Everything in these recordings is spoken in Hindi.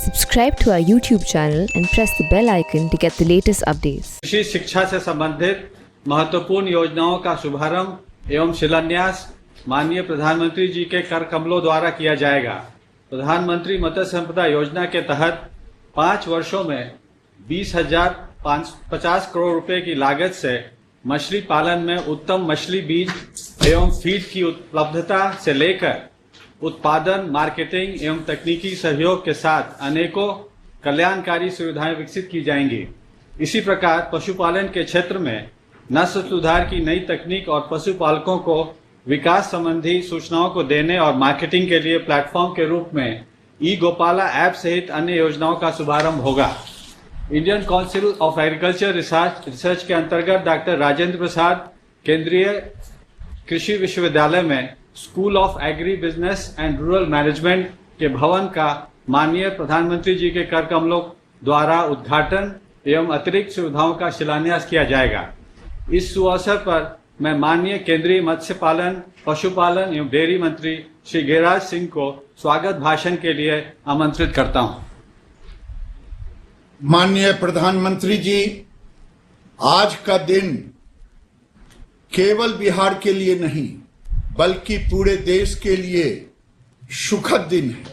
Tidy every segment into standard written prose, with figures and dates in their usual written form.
Subscribe to our YouTube channel and press the bell icon to get the latest updates. कृषि शिक्षा से संबंधित महत्वपूर्ण योजनाओं का शुभारंभ एवं शिलान्यास माननीय प्रधानमंत्री जी के कर कमलों द्वारा किया जाएगा। प्रधानमंत्री मत्स्य संपदा योजना के तहत 5 वर्षों में 20,550 करोड़ रुपए की लागत से मछली पालन में उत्तम मछली बीज एवं फीड की उपलब्धता से लेकर उत्पादन, मार्केटिंग एवं तकनीकी सहयोग के साथ अनेकों कल्याणकारी सुविधाएं विकसित की जाएंगी। इसी प्रकार पशुपालन के क्षेत्र में नस्ल सुधार की नई तकनीक और पशुपालकों को विकास संबंधी सूचनाओं को देने और मार्केटिंग के लिए प्लेटफॉर्म के रूप में ई गोपाला ऐप सहित अन्य योजनाओं का शुभारंभ होगा। Indian council of agriculture research के अंतर्गत डॉक्टर राजेंद्र प्रसाद केंद्रीय कृषि विश्वविद्यालय में school of agri business and rural management के भवन का माननीय प्रधानमंत्री जी के कर कमलों द्वारा उद्घाटन एवं अतिरिक्त सुविधाओं का शिलान्यास किया जाएगा। इस सुअवसर पर मैं माननीय केंद्रीय मत्स्य पालन, पशुपालन एवं डेयरी मंत्री श्री गिरिराज सिंह को स्वागत भाषण के लिए आमंत्रित करता हूं। माननीय प्रधानमंत्री जी, आज का दिन केवल बिहार के लिए नहीं बल्कि पूरे देश के लिए सुखद दिन है।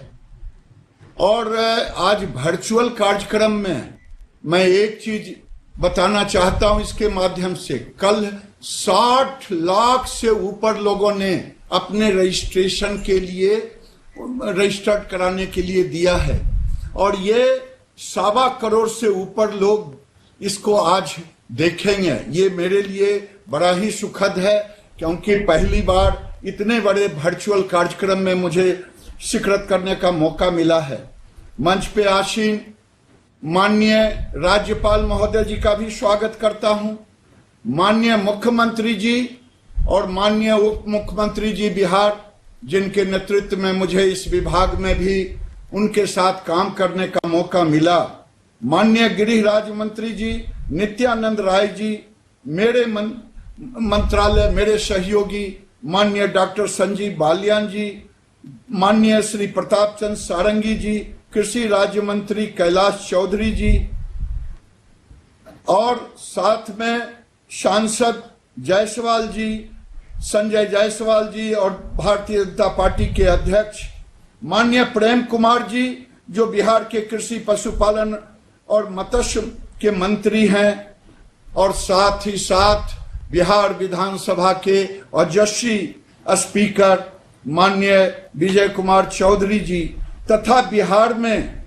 और आज वर्चुअल कार्यक्रम में मैं एक चीज बताना चाहता हूं इसके माध्यम से। कल 60 लाख से ऊपर लोगों ने अपने रजिस्ट्रेशन के लिए रजिस्टर्ड कराने के लिए दिया है और ये 1.25 करोड़ से ऊपर लोग इसको आज देखेंगे। ये मेरे लिए बड़ा ही सुखद है क्योंकि पहली बार इतने बड़े वर्चुअल कार्यक्रम में मुझे शिरकत करने का मौका मिला है। मंच पे आसीन माननीय राज्यपाल महोदय जी का भी स्वागत करता हूं, माननीय मुख्यमंत्री जी और माननीय उप मुख्यमंत्री जी बिहार, जिनके नेतृत्व में मुझे इस विभाग में भी उनके साथ काम करने का मौका मिला, माननीय गृह राज्य मंत्री जी नित्यानंद राय जी, मेरे मंत्रालय मेरे सहयोगी माननीय डॉक्टर संजीव बालियान जी, माननीय श्री प्रताप चंद्र सारंगी जी, कृषि राज्य मंत्री कैलाश चौधरी जी और साथ में सांसद जायसवाल जी, संजय जायसवाल जी और भारतीय जनता पार्टी के अध्यक्ष माननीय प्रेम कुमार जी, जो बिहार के कृषि पशुपालन और मत्स्य के मंत्री हैं, और साथ ही साथ बिहार विधानसभा के ओजस्वी स्पीकर माननीय विजय कुमार चौधरी जी तथा बिहार में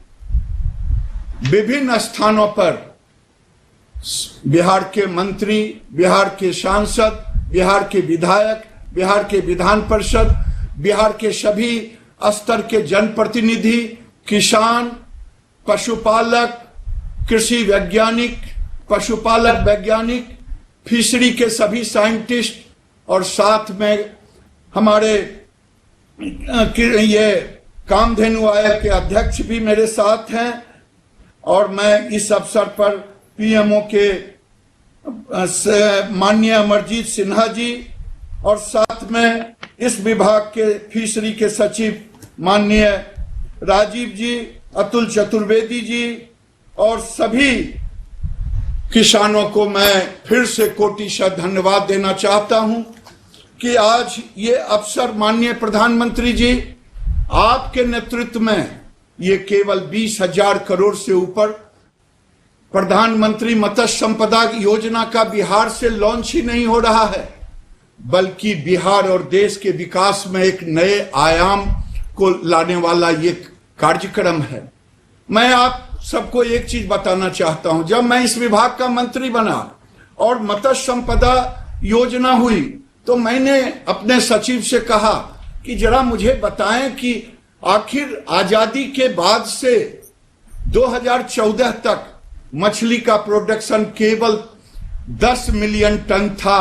विभिन्न स्थानों पर बिहार के मंत्री, बिहार के सांसद, बिहार के विधायक, बिहार के विधान परिषद, बिहार के सभी स्तर के जनप्रतिनिधि, किसान, पशुपालक, कृषि वैज्ञानिक, पशुपालक वैज्ञानिक, फिशरी के सभी साइंटिस्ट और साथ में हमारे ये कामधेनु आयोग के अध्यक्ष भी मेरे साथ हैं। और मैं इस अवसर पर पीएमओ के माननीय अमरजीत सिन्हा जी और साथ में इस विभाग के फिशरी के सचिव माननीय राजीव जी, अतुल चतुर्वेदी जी और सभी किसानों को मैं फिर से कोटिशः धन्यवाद देना चाहता हूं कि आज ये अवसर माननीय प्रधानमंत्री जी आपके नेतृत्व में ये केवल 20,000 करोड़ से ऊपर प्रधानमंत्री मत्स्य संपदा योजना का बिहार से लॉन्च ही नहीं हो रहा है बल्कि बिहार और देश के विकास में एक नए आयाम को लाने वाला ये कार्यक्रम है। मैं आप सबको एक चीज बताना चाहता हूं, जब मैं इस विभाग का मंत्री बना और मत्स्य संपदा योजना हुई तो मैंने अपने सचिव से कहा कि जरा मुझे बताएं कि आखिर आजादी के बाद से 2014 तक मछली का प्रोडक्शन केवल 10 मिलियन टन था,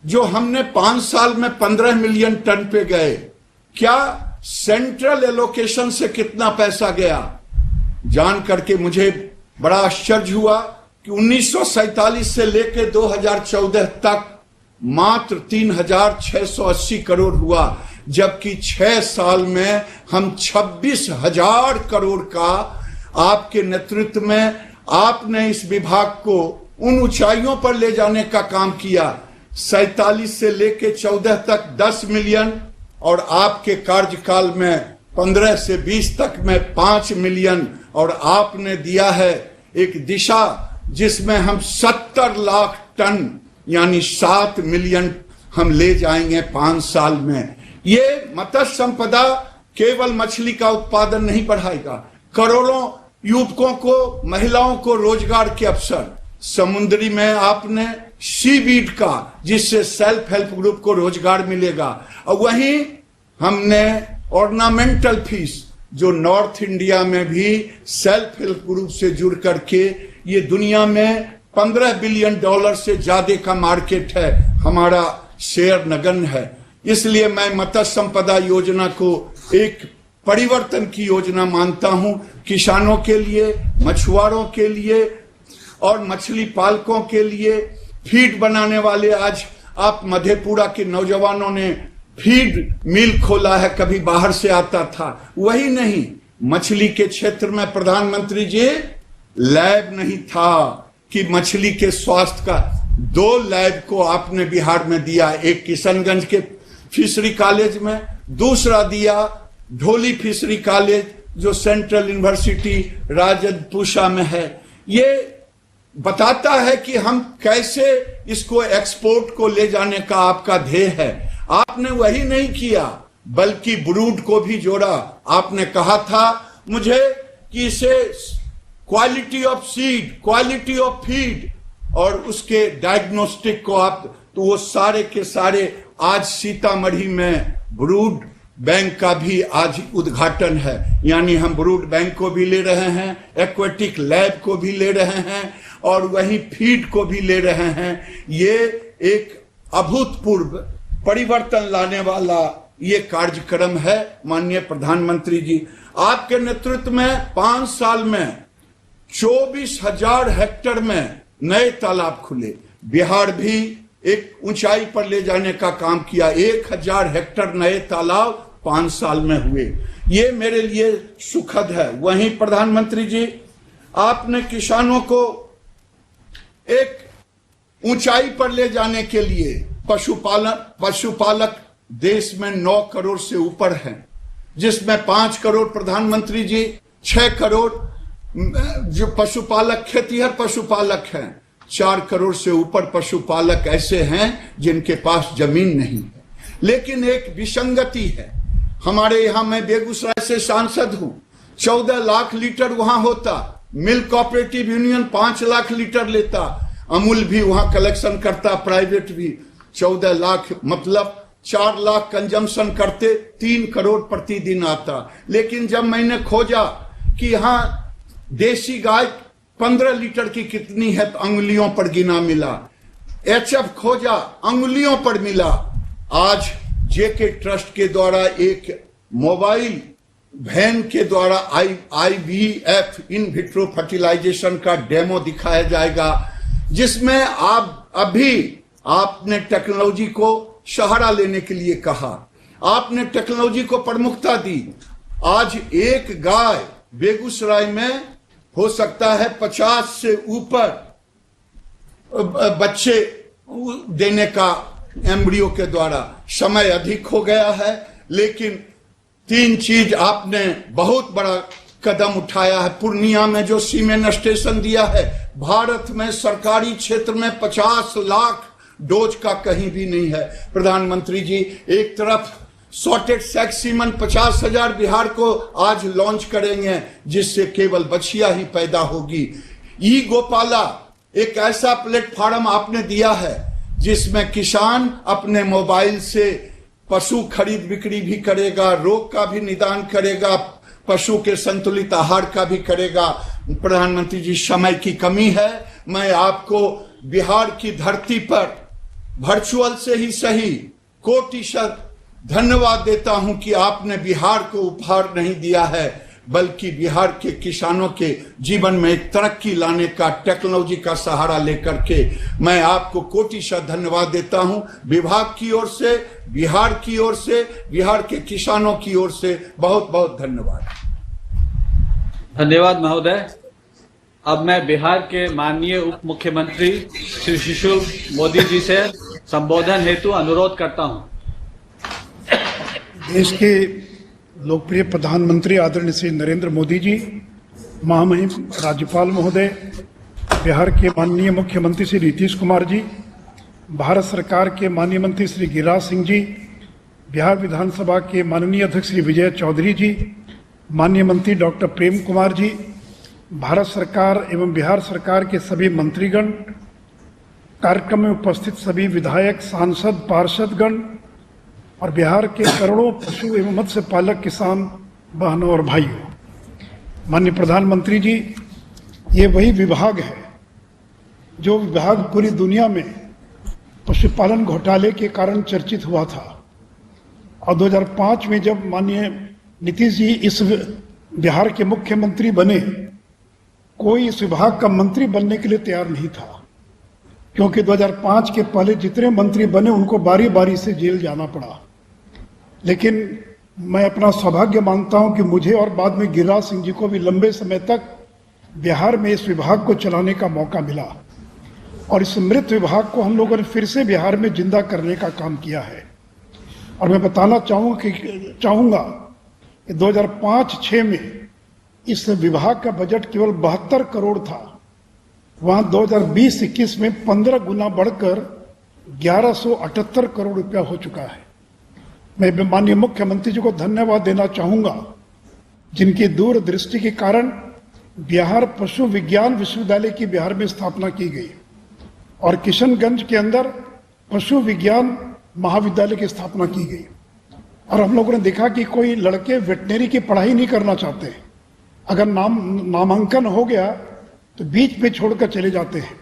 जो हमने 5 साल में 15 मिलियन टन पे गए। क्या सेंट्रल एलोकेशन से कितना पैसा गया? जान करके मुझे बड़ा आश्चर्य हुआ कि 1947 से लेकर 2014 तक मात्र 3,680 करोड़ हुआ, जबकि 6 साल में हम 26,000 करोड़ का आपके नेतृत्व में आपने इस विभाग को उन ऊंचाइयों पर ले जाने का काम किया। 47 से लेके 14 तक 10 मिलियन और आपके कार्यकाल में 15 से 20 तक में 5 मिलियन, और आपने दिया है एक दिशा जिसमें हम 70 लाख टन यानी 7 मिलियन हम ले जाएंगे 5 साल में। ये मत्स्य संपदा केवल मछली का उत्पादन नहीं बढ़ाएगा, करोड़ों युवकों को, महिलाओं को रोजगार के अवसर, समुद्री में आपने सीवीड का जिससे सेल्फ हेल्प ग्रुप को रोजगार मिलेगा, और वहीं हमने ऑर्नामेंटल फिश जो नॉर्थ इंडिया में भी सेल्फ हेल्प ग्रुप से जुड़ करके ये दुनिया में $15 बिलियन से ज्यादा का मार्केट है, हमारा शेयर नगण्य है। इसलिए मैं मत्स्य संपदा योजना को एक परिवर्तन की योजना मानता हूं, किसानों के लिए, मछुआरों के लिए और मछली पालकों के लिए। फीड बनाने वाले, आज आप मधेपुरा के नौजवानों ने फीड मिल खोला है, कभी बाहर से आता था, वही नहीं, मछली के क्षेत्र में प्रधानमंत्री जी लैब नहीं था कि मछली के स्वास्थ्य का 2 लैब को आपने बिहार में दिया, एक किशनगंज के फिशरी कॉलेज में, दूसरा दिया ढोली फिशरी कॉलेज जो सेंट्रल यूनिवर्सिटी राजपूषा में है। ये बताता है कि हम कैसे इसको एक्सपोर्ट को ले जाने का आपका ध्येय है। आपने वही नहीं किया बल्कि ब्रूड को भी जोड़ा। आपने कहा था मुझे कि इसे quality of seed, quality of feed और उसके डायग्नोस्टिक को आप, तो वो सारे के सारे आज सीतामढ़ी में ब्रूड बैंक का भी आज उद्घाटन है, यानी हम ब्रूड बैंक को भी ले रहे हैं, एक्वेटिक लैब को भी ले रहे हैं और वहीं फीड को भी ले रहे हैं। ये एक अभूतपूर्व परिवर्तन लाने वाला ये कार्यक्रम है। माननीय प्रधानमंत्री जी, आपके नेतृत्व में 5 साल में 24,000 हेक्टेयर में नए तालाब खुले। बिहार भी एक ऊंचाई पर ले जाने का काम किया। 1,000 हेक्टेयर नए तालाब 5 साल में हुए। ये मेरे लिए सुखद है। वहीं प्रधानमंत्री जी, आपने किसानों को एक ऊंचाई पर ले जाने के लिए पशुपालक देश में 9 करोड़ से ऊपर हैं, जिसमें 5 करोड़ प्रधानमंत्री जी, 6 करोड़ जो पशुपालक, खेतीहर पशुपालक हैं, 4 करोड़ से ऊपर पशुपालक ऐसे हैं जिनके पास जमीन नहीं है। लेकिन एक विसंगति है। हमारे यहां, मैं बेगूसराय से सांसद हूं, 14 लाख लीटर वहां होता, milk cooperative union 5 lakh litre लेता, अमूल भी वहां कलेक्शन करता, प्राइवेट भी। 14 लाख मतलब 4 लाख कंजम्पशन करते, 3 करोड़ प्रतिदिन आता। लेकिन जब मैंने खोजा कि यहां देसी गाय 15 लीटर की कितनी है, तो अंगुलियों पर गिना मिला। एचएफ खोजा, अंगुलियों पर मिला। आज जेके ट्रस्ट के द्वारा एक मोबाइल वैन के द्वारा IVF इन विट्रो फर्टिलाइजेशन का डेमो दिखाया जाएगा, जिसमें आपने टेक्नोलॉजी को सहारा लेने के लिए कहा, आपने टेक्नोलॉजी को प्रमुखता दी। आज एक गाय बेगूसराय में हो सकता है 50 से ऊपर बच्चे देने का एम्ब्रियो के द्वारा। समय अधिक हो गया है, लेकिन 3 चीज आपने बहुत बड़ा कदम उठाया है। पूर्णिया में जो सीमेन स्टेशन दिया है, भारत में सरकारी क्षेत्र में 50 लाख डोज का कहीं भी नहीं है। प्रधानमंत्री जी, एक तरफ सॉर्टेड सेक्स सीमन 50,000 बिहार को आज लॉन्च करेंगे, जिससे केवल बछिया ही पैदा होगी। ई गोपाला एक ऐसा प्लेटफॉर्म आपने दिया है जिसमें किसान अपने मोबाइल से पशु खरीद बिक्री भी करेगा, रोग का भी निदान करेगा, पशु के संतुलित आहार का भी करेगा। प्रधानमंत्री जी, समय की कमी है, मैं आपको बिहार की धरती पर वर्चुअल से ही सही कोटिशत धन्यवाद देता हूं कि आपने बिहार को उपहार नहीं दिया है, बल्कि बिहार के किसानों के जीवन में एक तरक्की लाने का टेक्नोलॉजी का सहारा लेकर के मैं आपको कोटिशत धन्यवाद देता हूं। विभाग की ओर से, बिहार की ओर से, बिहार के किसानों की ओर से बहुत बहुत धन्यवाद। धन्यवाद महोदय। अब मैं बिहार के माननीय उप मुख्यमंत्री श्री सुशील मोदी जी से संबोधन हेतु अनुरोध करता हूं। देश के लोकप्रिय प्रधानमंत्री आदरणीय श्री नरेंद्र मोदी जी, महामहिम राज्यपाल महोदय, बिहार के माननीय मुख्यमंत्री श्री नीतीश कुमार जी, भारत सरकार के माननीय मंत्री श्री गिरिराज सिंह जी, बिहार विधानसभा के माननीय अध्यक्ष श्री विजय चौधरी जी, माननीय मंत्री डॉक्टर प्रेम कुमार जी, भारत सरकार एवं बिहार सरकार के सभी मंत्रीगण, कार्यक्रम में उपस्थित सभी विधायक, सांसद, पार्षदगण और बिहार के करोड़ों पशु एवं मत्स्य पालक किसान बहनों और भाइयों, माननीय प्रधानमंत्री जी, ये वही विभाग है जो विभाग पूरी दुनिया में पशुपालन घोटाले के कारण चर्चित हुआ था। और 2005 में जब माननीय नीतीश जी इस बिहार के मुख्यमंत्री बने, कोई इस विभाग का मंत्री बनने के लिए तैयार नहीं था, क्योंकि 2005 के पहले जितने मंत्री बने उनको बारी बारी से जेल जाना पड़ा। लेकिन मैं अपना सौभाग्य मानता हूं कि मुझे और बाद में गिरिराज सिंह जी को भी लंबे समय तक बिहार में इस विभाग को चलाने का मौका मिला और इस मृत विभाग को हम लोगों ने फिर से बिहार में जिंदा करने का काम किया है। और मैं बताना चाहूँगा कि 2005-06 में इस विभाग का बजट केवल 72 करोड़ था, वहाँ 2020-21 में 15 गुना बढ़कर 1178 करोड़ रुपया हो चुका है। मैं माननीय मुख्यमंत्री जी को धन्यवाद देना चाहूँगा, जिनकी दूरदृष्टि के कारण बिहार पशु विज्ञान विश्वविद्यालय की बिहार में स्थापना की गई और किशनगंज के अंदर पशु विज्ञान महाविद्यालय की स्थापना की गई। और हम लोगों ने देखा कि कोई लड़के वेटनरी की पढ़ाई नहीं करना चाहते, अगर नामांकन हो गया तो बीच में छोड़कर चले जाते हैं।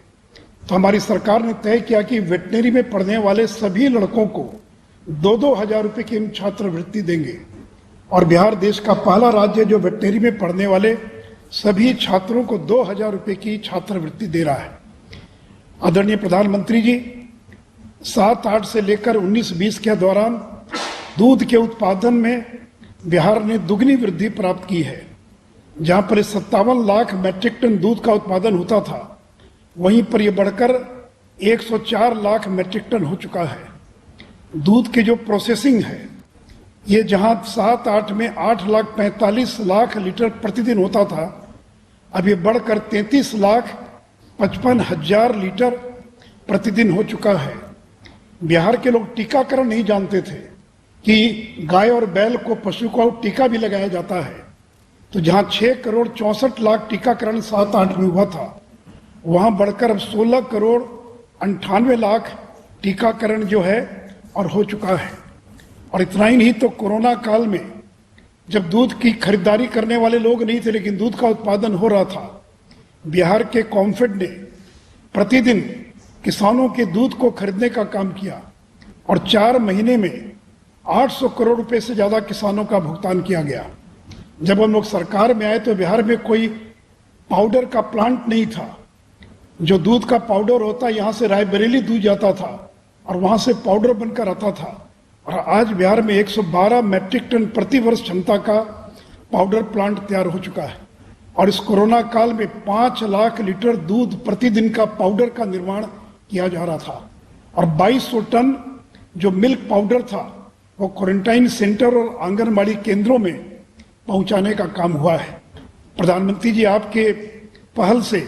तो हमारी सरकार ने तय किया कि वेटनरी में पढ़ने वाले सभी लड़कों को 2-2 हजार रुपये की हम छात्रवृत्ति देंगे और बिहार देश का पहला राज्य जो वेटनरी में पढ़ने वाले सभी छात्रों को 2 हजार रुपये की छात्रवृत्ति दे रहा है। आदरणीय प्रधानमंत्री जी, 7-8 से लेकर 19-20 के दौरान दूध के उत्पादन में बिहार ने दुगनी वृद्धि प्राप्त की है। जहां पर 57 लाख मैट्रिक टन दूध का उत्पादन होता था, वहीं पर यह बढ़कर 104 लाख मैट्रिक टन हो चुका है। दूध की जो प्रोसेसिंग है, ये जहां 7-8 में 8,45,00,000 लीटर प्रतिदिन होता था, अब ये बढ़कर 33,55,000 लीटर प्रतिदिन हो चुका है। बिहार के लोग टीकाकरण नहीं जानते थे कि गाय और बैल को, पशु को टीका भी लगाया जाता है। तो जहां 6,64,00,000 टीकाकरण 7-8 में हुआ था, वहां बढ़कर अब 16,98,00,000 टीकाकरण जो है और हो चुका है। और इतना ही नहीं, तो कोरोना काल में जब दूध की खरीदारी करने वाले लोग नहीं थे लेकिन दूध का उत्पादन हो रहा था, बिहार के कॉम्फेड ने प्रतिदिन किसानों के दूध को खरीदने का काम किया और 4 महीने में 800 करोड़ रुपए से ज्यादा किसानों का भुगतान किया गया। जब हम लोग सरकार में आए तो बिहार में कोई पाउडर का प्लांट नहीं था। जो दूध का पाउडर होता, यहाँ से रायबरेली दूध जाता था और वहां से पाउडर बनकर आता था। और आज बिहार में 112 मैट्रिक टन प्रति वर्ष क्षमता का पाउडर प्लांट तैयार हो चुका है। और इस कोरोना काल में 5 लाख लीटर दूध प्रतिदिन का पाउडर का निर्माण किया जा रहा था और 2200 टन जो मिल्क पाउडर था वो क्वारंटाइन सेंटर और आंगनबाड़ी केंद्रों में पहुंचाने का काम हुआ है। प्रधानमंत्री जी, आपके पहल से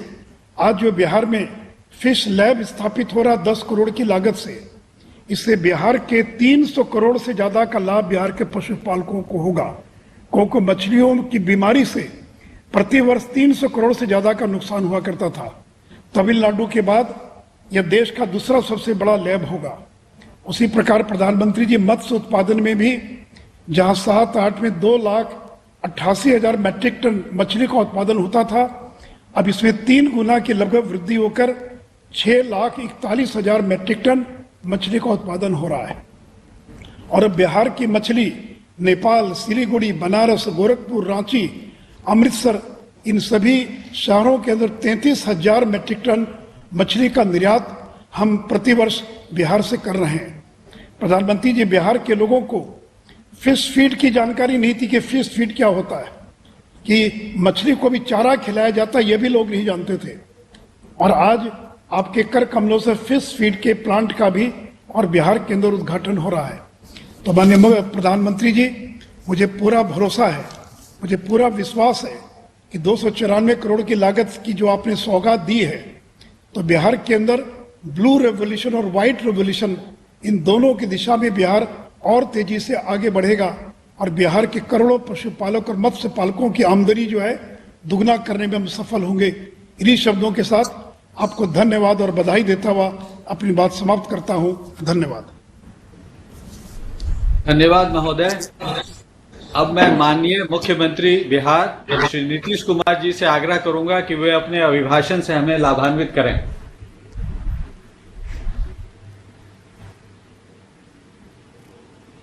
आज जो बिहार में फिश लैब स्थापित हो रहा 10 करोड़ की लागत से, इससे बिहार के 300 करोड़ से ज्यादा का लाभ बिहार के पशुपालकों को होगा, क्योंकि मछलियों की बीमारी से प्रति वर्ष 300 करोड़ से ज्यादा का नुकसान हुआ करता था। तमिलनाडु के बाद यह देश का दूसरा सबसे बड़ा लैब होगा। उसी प्रकार प्रधानमंत्री जी, मत्स्य उत्पादन में भी जहां 7-8 में 2,88,000 मैट्रिक टन मछली का उत्पादन होता था, अब इसमें 3 गुना की लगभग वृद्धि होकर 6,41,000 मैट्रिक टन मछली का उत्पादन हो रहा है। और अब बिहार की मछली नेपाल, सिलीगुड़ी, बनारस, गोरखपुर, रांची, अमृतसर, इन सभी शहरों के अंदर 33,000 मैट्रिक टन मछली का निर्यात हम प्रतिवर्ष बिहार से कर रहे हैं। प्रधानमंत्री जी, बिहार के लोगों को फिश फीड की जानकारी नहीं थी कि फिश फीड क्या होता है। कि मछली को भी चारा खिलाया जाता, ये भी लोग नहीं जानते थे। और आज आपके कर कमलों से फिश फीड के प्लांट का भी और बिहार के अंदर उद्घाटन हो रहा है। तो माननीय प्रधानमंत्री जी, मुझे पूरा भरोसा है, मुझे पूरा विश्वास है कि 294 करोड़ की लागत की जो आपने सौगात दी है, तो बिहार के अंदर ब्लू रेवोल्यूशन और व्हाइट रेवोल्यूशन, इन दोनों की दिशा में बिहार और तेजी से आगे बढ़ेगा और बिहार के करोड़ों पशुपालक और मत्स्य पालकों की आमदनी जो है दुगना करने में हम सफल होंगे। इन्हीं शब्दों के साथ आपको धन्यवाद और बधाई देता हुआ अपनी बात समाप्त करता हूं। धन्यवाद। धन्यवाद महोदय। अब मैं माननीय मुख्यमंत्री बिहार श्री नीतीश कुमार जी से आग्रह करूंगा कि वे अपने अभिभाषण से हमें लाभान्वित करें।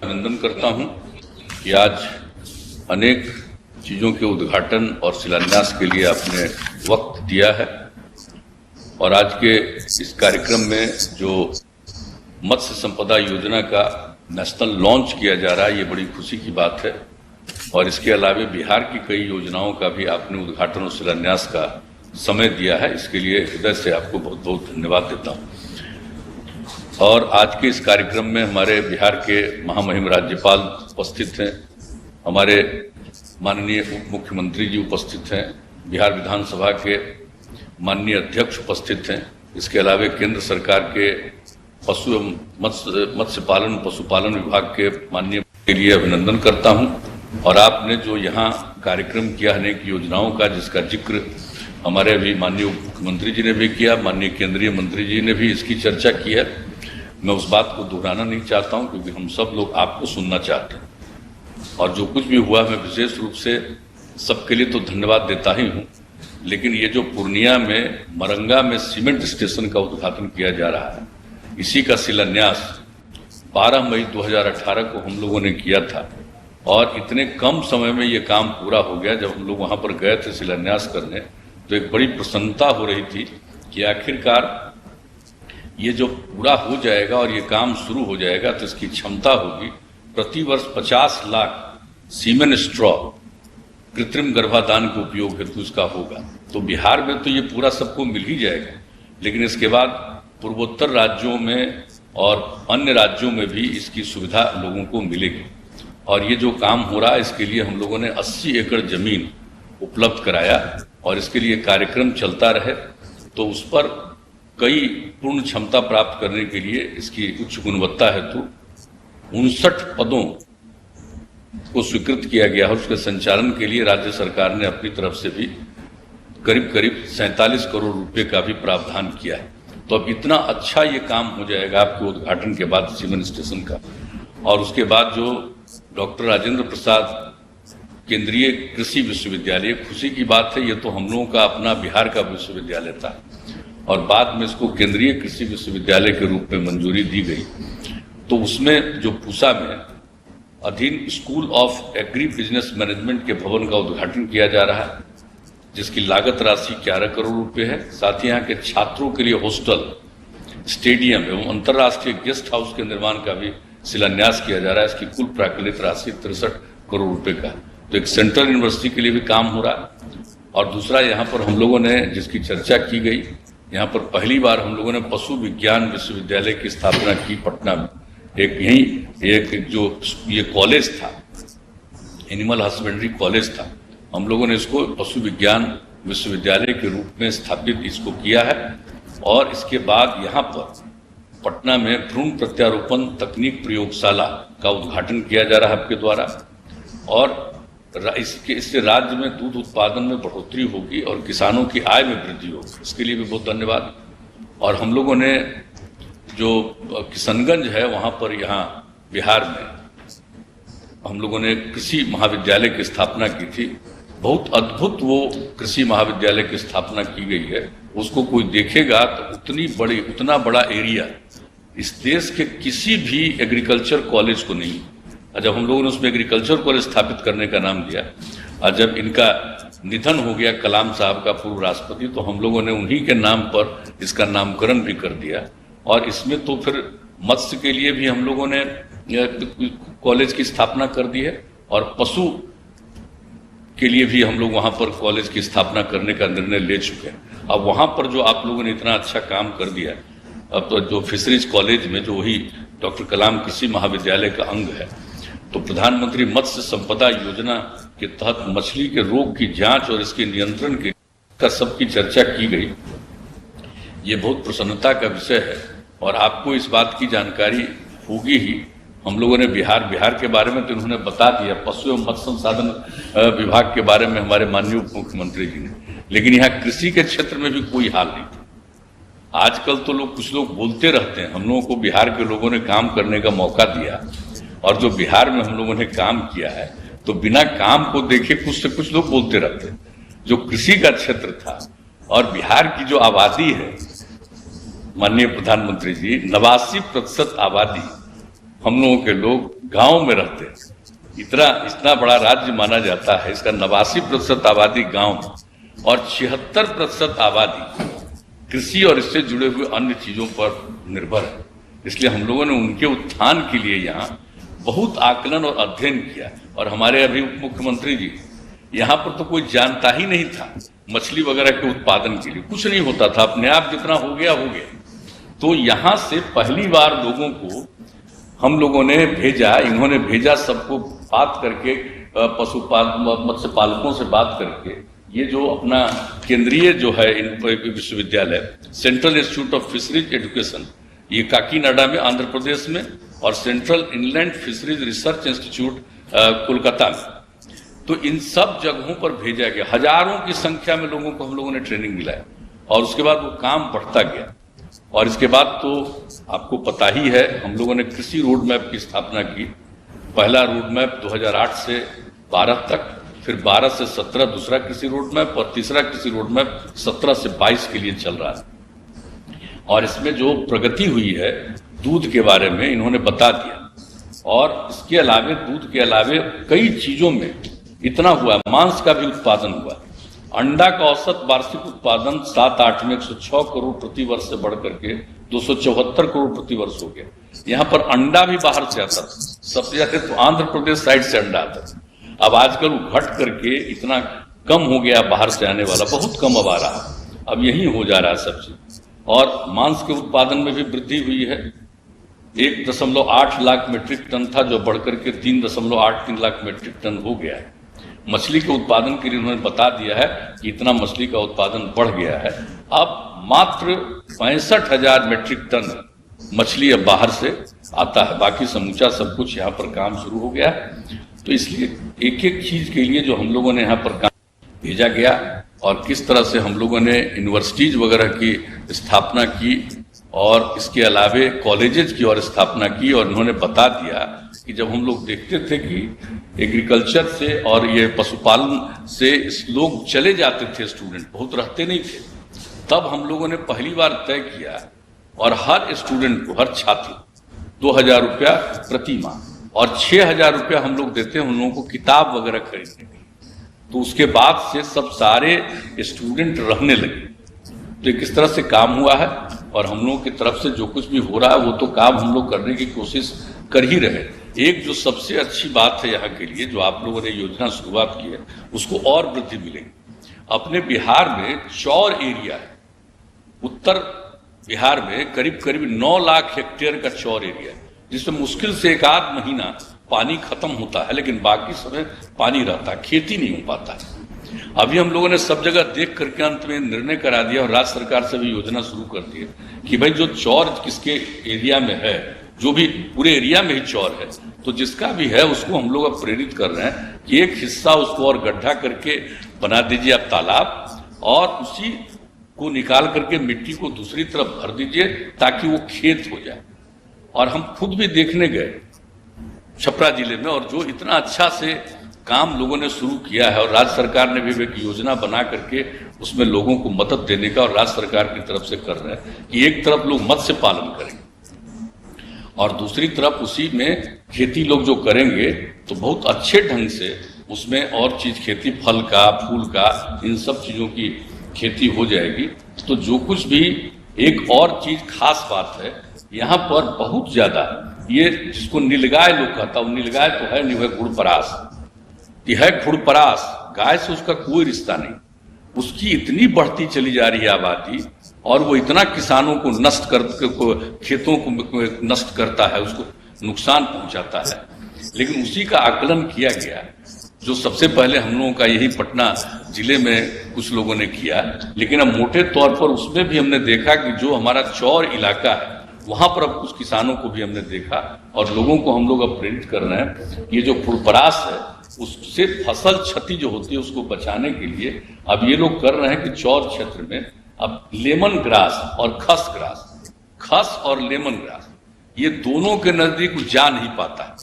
अभिनंदन करता हूं कि आज अनेक चीजों के उद्घाटन और शिलान्यास के लिए आपने वक्त दिया है और आज के इस कार्यक्रम में जो मत्स्य संपदा योजना का नेशनल लॉन्च किया जा रहा है, ये बड़ी खुशी की बात है। और इसके अलावा बिहार की कई योजनाओं का भी आपने उद्घाटन और शिलान्यास का समय दिया है, इसके लिए हृदय से आपको बहुत बहुत धन्यवाद देता हूं। और आज के इस कार्यक्रम में हमारे बिहार के महामहिम राज्यपाल उपस्थित हैं, हमारे माननीय उप मुख्यमंत्री जी उपस्थित हैं, बिहार विधानसभा के माननीय अध्यक्ष उपस्थित हैं। इसके अलावा केंद्र सरकार के पशु एवं मत्स्य पालन पशुपालन विभाग के माननीय के लिए अभिनंदन करता हूं। और आपने जो यहाँ कार्यक्रम किया अनेक योजनाओं का, जिसका जिक्र हमारे अभी माननीय उप मुख्यमंत्री जी ने भी किया, माननीय केंद्रीय मंत्री जी ने भी इसकी चर्चा की है, मैं उस बात को दोहराना नहीं चाहता हूं, क्योंकि हम सब लोग आपको सुनना चाहते हैं। और जो कुछ भी हुआ, मैं विशेष रूप से सबके लिए तो धन्यवाद देता ही हूं, लेकिन ये जो पूर्णिया में मरंगा में सीमेंट स्टेशन का उद्घाटन किया जा रहा है, इसी का शिलान्यास 12 मई 2018 को हम लोगों ने किया था और इतने कम समय में ये काम पूरा हो गया। जब हम लोग वहां पर गए थे शिलान्यास करने, तो एक बड़ी प्रसन्नता हो रही थी कि आखिरकार ये जो पूरा हो जाएगा और ये काम शुरू हो जाएगा, तो इसकी क्षमता होगी प्रति वर्ष 50 लाख सीमेंट स्ट्रॉ कृत्रिम गर्भाधान के उपयोग हेतु इसका होगा। तो बिहार में तो ये पूरा सबको मिल ही जाएगा, लेकिन इसके बाद पूर्वोत्तर राज्यों में और अन्य राज्यों में भी इसकी सुविधा लोगों को मिलेगी। और ये जो काम हो रहा है, इसके लिए हम लोगों ने 80 एकड़ जमीन उपलब्ध कराया और इसके लिए कार्यक्रम चलता रहे, तो उस पर कई पूर्ण क्षमता प्राप्त करने के लिए इसकी उच्च गुणवत्ता हेतु 59 पदों को स्वीकृत किया गया और उसके संचालन के लिए राज्य सरकार ने अपनी तरफ से भी करीब 47 करोड़ रुपए का भी प्रावधान किया है। तो अब इतना अच्छा ये काम हो जाएगा आपके उद्घाटन के बाद सीमेंट स्टेशन का। और उसके बाद जो डॉक्टर राजेंद्र प्रसाद केंद्रीय कृषि विश्वविद्यालय, खुशी की बात है, ये तो हम लोगों का अपना बिहार का विश्वविद्यालय था और बाद में इसको केंद्रीय कृषि विश्वविद्यालय के रूप में मंजूरी दी गई। तो उसमें जो पूसा में अधीन school of agri business management के भवन का उद्घाटन किया जा रहा है, जिसकी लागत राशि 11 करोड़ रुपए है। साथ ही यहाँ के छात्रों के लिए हॉस्टल, स्टेडियम एवं अंतर्राष्ट्रीय गेस्ट हाउस के निर्माण का भी शिलान्यास किया जा रहा है। इसकी कुल प्राकलित राशि 63 करोड़ रुपए का। तो एक सेंट्रल यूनिवर्सिटी के लिए भी काम हो रहा है। और दूसरा, यहाँ पर हम लोगों ने जिसकी चर्चा की गई, यहाँ पर पहली बार हम लोगों ने पशु विज्ञान विश्वविद्यालय की स्थापना की पटना में। एक जो ये कॉलेज था, एनिमल हस्बेंड्री कॉलेज था, हम लोगों ने इसको पशु विज्ञान विश्वविद्यालय के रूप में स्थापित इसको किया है। और इसके बाद यहाँ पर पटना में भ्रूण प्रत्यारोपण तकनीक प्रयोगशाला का उद्घाटन किया जा रहा है आपके द्वारा। और इससे राज्य में दूध उत्पादन में बढ़ोतरी होगी और किसानों की आय में वृद्धि होगी। इसके लिए भी बहुत धन्यवाद। और हम लोगों ने जो किशनगंज है, वहाँ पर यहाँ बिहार में हम लोगों ने कृषि महाविद्यालय की स्थापना की थी। बहुत अद्भुत वो कृषि महाविद्यालय की स्थापना की गई है। उसको कोई देखेगा तो उतना बड़ा एरिया इस देश के किसी भी एग्रीकल्चर कॉलेज को नहीं। जब हम लोगों ने उसमें एग्रीकल्चर कॉलेज स्थापित करने का नाम दिया, और जब इनका निधन हो गया कलाम साहब का, पूर्व राष्ट्रपति, तो हम लोगों ने उन्हीं के नाम पर इसका नामकरण भी कर दिया। और इसमें तो फिर मत्स्य के लिए भी हम लोगों ने कॉलेज की स्थापना कर दी है और पशु के लिए भी हम लोग वहाँ पर कॉलेज की स्थापना करने का निर्णय ले चुके हैं। अब वहाँ पर जो आप लोगों ने इतना अच्छा काम कर दिया, अब तो जो फिशरीज कॉलेज में जो वही डॉक्टर कलाम कृषि महाविद्यालय का अंग है, तो प्रधानमंत्री मत्स्य संपदा योजना के तहत मछली के रोग की जांच और इसके नियंत्रण के का सबकी चर्चा की गई। ये बहुत प्रसन्नता का विषय है और आपको इस बात की जानकारी होगी ही। हम लोगों ने बिहार के बारे में तो उन्होंने बता दिया, पशु एवं मत्स्य संसाधन विभाग के बारे में हमारे माननीय उप मुख्यमंत्री जी ने, लेकिन यहाँ कृषि के क्षेत्र में भी कोई हाल नहीं था। आजकल तो कुछ लोग बोलते रहते हैं। हम लोगों को बिहार के लोगों ने काम करने का मौका दिया और जो बिहार में हम लोगों ने काम किया है, तो बिना काम को देखे कुछ से कुछ लोग बोलते रहते हैं। जो कृषि का क्षेत्र था और बिहार की जो आबादी है, माननीय प्रधानमंत्री जी, 89% आबादी हम लोगों के लोग गांव में रहते हैं। इतना बड़ा राज्य माना जाता है, इसका 89% आबादी गांव में और 76% आबादी कृषि और इससे जुड़े हुए अन्य चीजों पर निर्भर है। इसलिए हम लोगों ने उनके उत्थान के लिए यहाँ बहुत आकलन और अध्ययन किया। और हमारे अभी उप मुख्यमंत्री जी, यहाँ पर तो कोई जानता ही नहीं था मछली वगैरह के उत्पादन के लिए, कुछ नहीं होता था, अपने आप जितना हो गया। तो यहाँ से पहली बार लोगों को हम लोगों ने भेजा, इन्होंने भेजा सबको बात करके, मत्स्य पालकों से बात करके, ये जो अपना केंद्रीय जो है विश्वविद्यालय central institute of fisheries education, ये काकीनाडा में आंध्र प्रदेश में, और central inland fisheries research institute Kolkata में, तो इन सब जगहों पर भेजा गया। हजारों की संख्या में लोगों को हम लोगों ने ट्रेनिंग मिलाया और उसके बाद वो काम बढ़ता गया। और इसके बाद तो आपको पता ही है, हम लोगों ने कृषि रोड मैप की स्थापना की। पहला रोड मैप 2008 से 12 तक, फिर 12 से 17 दूसरा कृषि रोड मैप और तीसरा कृषि रोड मैप 17 से 22 के लिए चल रहा है। और इसमें जो प्रगति हुई है दूध के बारे में इन्होंने बता दिया। और इसके अलावे, दूध के अलावे कई चीजों में इतना हुआ, मांस का भी उत्पादन हुआ। अंडा का औसत वार्षिक उत्पादन 7-8 में 106 करोड़ प्रति वर्ष से बढ़ करके 274 करोड़ प्रति वर्ष हो गया। यहाँ पर अंडा भी बाहर से आता था, सबसे ज्यादा तो आंध्र प्रदेश साइड से अंडा आता था। अब आजकल वो घट करके इतना कम हो गया, बाहर से आने वाला बहुत कम अब आ रहा है, अब यही हो जा रहा है सब चीज। और मांस के उत्पादन में भी वृद्धि हुई है। 1.8 लाख मीट्रिक टन था, जो बढ़कर के 3.83 लाख मीट्रिक टन हो गया है। मछली के उत्पादन के लिए उन्होंने बता दिया है कि इतना मछली का उत्पादन बढ़ गया है। अब मात्र 65,000 मीट्रिक टन मछली अब बाहर से आता है, बाकी समूचा सब कुछ यहाँ पर काम शुरू हो गया है। तो इसलिए एक एक चीज के लिए जो हम लोगों ने यहाँ पर काम भेजा गया और किस तरह से हम लोगों ने यूनिवर्सिटीज वगैरह की स्थापना की और इसके अलावे कॉलेजेस की और स्थापना की। और उन्होंने बता दिया कि जब हम लोग देखते थे कि एग्रीकल्चर से और ये पशुपालन से लोग चले जाते थे, स्टूडेंट बहुत रहते नहीं थे, तब हम लोगों ने पहली बार तय किया और हर स्टूडेंट को, हर छात्र 2,000 रुपया प्रति माह और 6,000 रुपया हम लोग देते हैं उन लोगों को किताब वगैरह खरीदने के लिए। तो उसके बाद से सब सारे स्टूडेंट रहने लगे। तो किस तरह से काम हुआ है और हम लोगों की तरफ से जो कुछ भी हो रहा है वो तो काम हम लोग करने की कोशिश कर ही रहे। एक जो सबसे अच्छी बात है यहाँ के लिए, जो आप लोगों ने योजना शुरुआत की है, उसको और वृद्धि मिलेगी। अपने बिहार में चौर एरिया है, उत्तर बिहार में करीब 9 लाख हेक्टेयर का चौर एरिया है, जिसमें मुश्किल से 1-8 महीना पानी खत्म होता है, लेकिन बाकी समय पानी रहता है, खेती नहीं हो पाता है। अभी हम लोगों ने सब जगह देख करके अंत में निर्णय करा दिया और राज्य सरकार से भी योजना शुरू कर दी है कि भाई जो चौर किसके एरिया में है, जो भी पूरे एरिया में ही चौर है, तो जिसका भी है उसको हम लोग अब प्रेरित कर रहे हैं कि एक हिस्सा उसको और गड्ढा करके बना दीजिए आप तालाब, और उसी को निकाल करके मिट्टी को दूसरी तरफ भर दीजिए ताकि वो खेत हो जाए। और हम खुद भी देखने गए छपरा जिले में, और जो इतना अच्छा से काम लोगों ने शुरू किया है और राज्य सरकार ने भी एक योजना बना करके उसमें लोगों को मदद देने का और राज्य सरकार की तरफ से कर रहे हैं कि एक तरफ लोग मत्स्य पालन करेंगे और दूसरी तरफ उसी में खेती लोग जो करेंगे तो बहुत अच्छे ढंग से उसमें और चीज खेती, फल का, फूल का, इन सब चीजों की खेती हो जाएगी। तो जो कुछ भी एक और चीज खास बात है यहाँ पर बहुत ज्यादा, ये जिसको नीलगाय लोग कहता है, नीलगाय तो है नहीं, है गुड़परास। यह है गुड़परास, गाय से उसका कोई रिश्ता नहीं। उसकी इतनी बढ़ती चली जा रही है आबादी, और वो इतना किसानों को नष्ट कर, खेतों को नष्ट करता है, उसको नुकसान पहुंचाता है। लेकिन उसी का आकलन किया गया, जो सबसे पहले हम लोगों का यही पटना जिले में कुछ लोगों ने किया। लेकिन अब मोटे तौर पर उसमें भी हमने देखा कि जो हमारा चौर इलाका है वहां पर अब कुछ किसानों को भी हमने देखा, और लोगों को हम लोग अब प्रेरित कर रहे हैं। ये जो खुरपरास है उससे फसल क्षति जो होती है उसको बचाने के लिए अब ये लोग कर रहे हैं कि चौर क्षेत्र में अब लेमन ग्रास और खस ग्रास, खस और लेमन ग्रास, ये दोनों के नजदीक जा नहीं पाता है,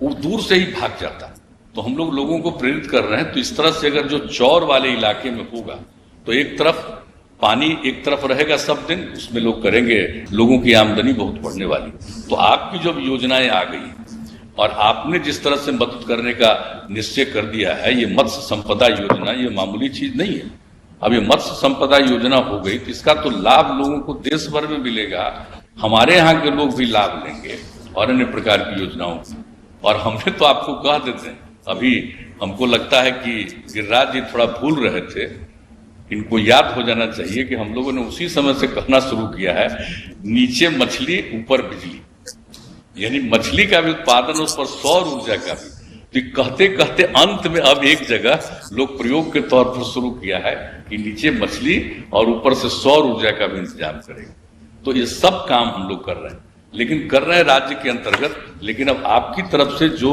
वो दूर से ही भाग जाता है। तो हम लोग लोगों को प्रेरित कर रहे हैं। तो इस तरह से अगर जो चौर वाले इलाके में होगा तो एक तरफ पानी एक तरफ रहेगा सब दिन, उसमें लोग करेंगे, लोगों की आमदनी बहुत बढ़ने वाली। तो आपकी जब योजनाएं आ गई और आपने जिस तरह से मदद करने का निश्चय कर दिया है, ये मत्स्य संपदा योजना ये मामूली चीज नहीं है। अब ये मत्स्य संपदा योजना हो गई तो इसका तो लाभ लोगों को देश भर में मिलेगा, हमारे यहाँ के लोग भी लाभ लेंगे और अन्य प्रकार की योजनाओं की। और हमने तो आपको कह देते हैं, अभी हमको लगता है कि गिरिराज जी थोड़ा भूल रहे थे, इनको याद हो जाना चाहिए कि हम लोगों ने उसी समय से कहना शुरू किया है, नीचे मछली ऊपर बिजली, यानी मछली का भी उत्पादन उस पर सौर ऊर्जा का भी। तो कहते कहते अंत में अब एक जगह लोग प्रयोग के तौर पर शुरू किया है कि नीचे मछली और ऊपर से सौर ऊर्जा का भी इंतजाम करेंगे। तो ये सब काम हम लोग कर रहे हैं, लेकिन कर रहे हैं राज्य के अंतर्गत। लेकिन अब आपकी तरफ से जो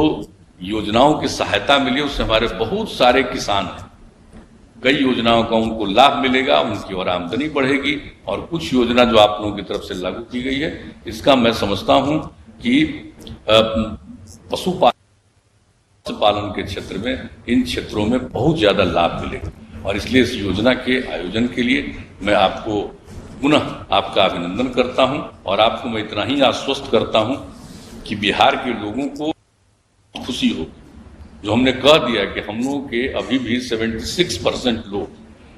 योजनाओं की सहायता मिली उससे हमारे बहुत सारे किसान हैं, कई योजनाओं का उनको लाभ मिलेगा, उनकी और आमदनी बढ़ेगी। और कुछ योजना जो आप लोगों की तरफ से लागू की गई है, इसका मैं समझता हूं कि पशुपालन के क्षेत्र में, इन क्षेत्रों में बहुत ज्यादा लाभ मिलेगा। और इसलिए इस योजना के आयोजन के लिए मैं आपको पुनः आपका अभिनंदन करता हूं, और आपको मैं इतना ही आश्वस्त करता हूं कि बिहार के लोगों को खुशी हो। जो हमने कह दिया कि हम लोगों के अभी भी 76% लोग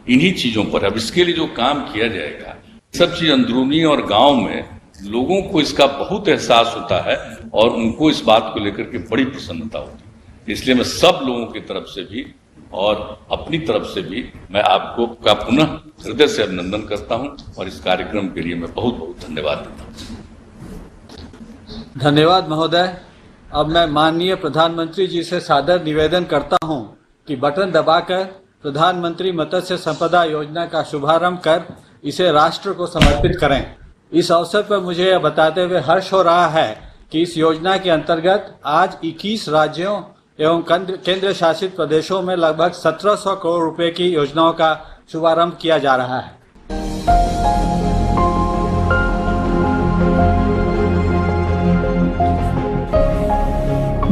इन्हीं चीजों पर। अब इसके लिए जो काम किया जाएगा, सब चीज अंदरूनी और गांव में लोगों को इसका बहुत एहसास होता है और उनको इस बात को लेकर के बड़ी प्रसन्नता होती है। इसलिए मैं सब लोगों की तरफ से भी और अपनी तरफ से भी मैं आपको का पुनः हृदय से अभिनंदन करता हूं, और इस कार्यक्रम के लिए मैं बहुत बहुत धन्यवाद देता हूं। धन्यवाद महोदय। अब मैं माननीय प्रधानमंत्री जी से सादर निवेदन करता हूं कि बटन दबाकर प्रधानमंत्री मत्स्य संपदा योजना का शुभारंभ कर इसे राष्ट्र को समर्पित करें। इस अवसर पर मुझे यह बताते हुए हर्ष हो रहा है कि इस योजना के अंतर्गत आज 21 राज्यों एवं केंद्र शासित प्रदेशों में लगभग 1700 करोड़ रुपए की योजनाओं का शुभारंभ किया जा रहा है।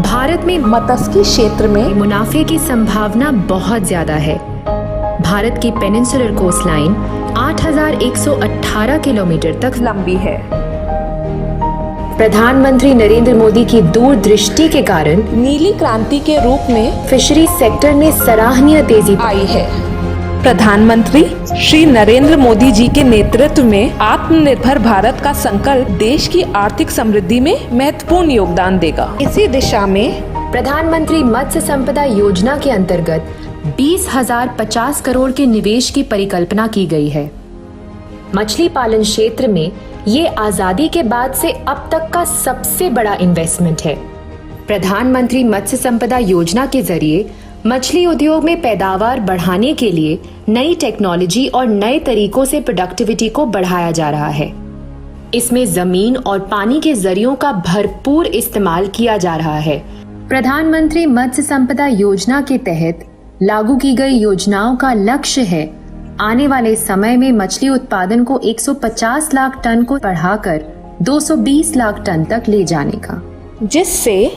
भारत में मत्स्य क्षेत्र में मुनाफे की संभावना बहुत ज्यादा है। भारत की पेनिनसुलर कोस्टलाइन 8,118 किलोमीटर तक लंबी है। प्रधानमंत्री नरेंद्र मोदी की दूरदृष्टि के कारण नीली क्रांति के रूप में फिशरीज सेक्टर में सराहनीय तेजी आई है। प्रधानमंत्री श्री नरेंद्र मोदी जी के नेतृत्व में आत्मनिर्भर भारत का संकल्प देश की आर्थिक समृद्धि में महत्वपूर्ण योगदान देगा। इसी दिशा में प्रधानमंत्री मत्स्य संपदा योजना के अंतर्गत 20,050 करोड़ के निवेश की परिकल्पना की गई है। मछली पालन क्षेत्र में ये आजादी के बाद से अब तक का सबसे बड़ा इन्वेस्टमेंट है। प्रधानमंत्री मत्स्य संपदा योजना के जरिए मछली उद्योग में पैदावार बढ़ाने के लिए नई टेक्नोलॉजी और नए तरीकों से प्रोडक्टिविटी को बढ़ाया जा रहा है। इसमें जमीन और पानी के जरियों का भरपूर इस्तेमाल किया जा रहा है। प्रधानमंत्री मत्स्य संपदा योजना के तहत लागू की गई योजनाओं का लक्ष्य है आने वाले समय में मछली उत्पादन को 150 लाख टन को बढ़ाकर 220 लाख टन तक ले जाने का, जिससे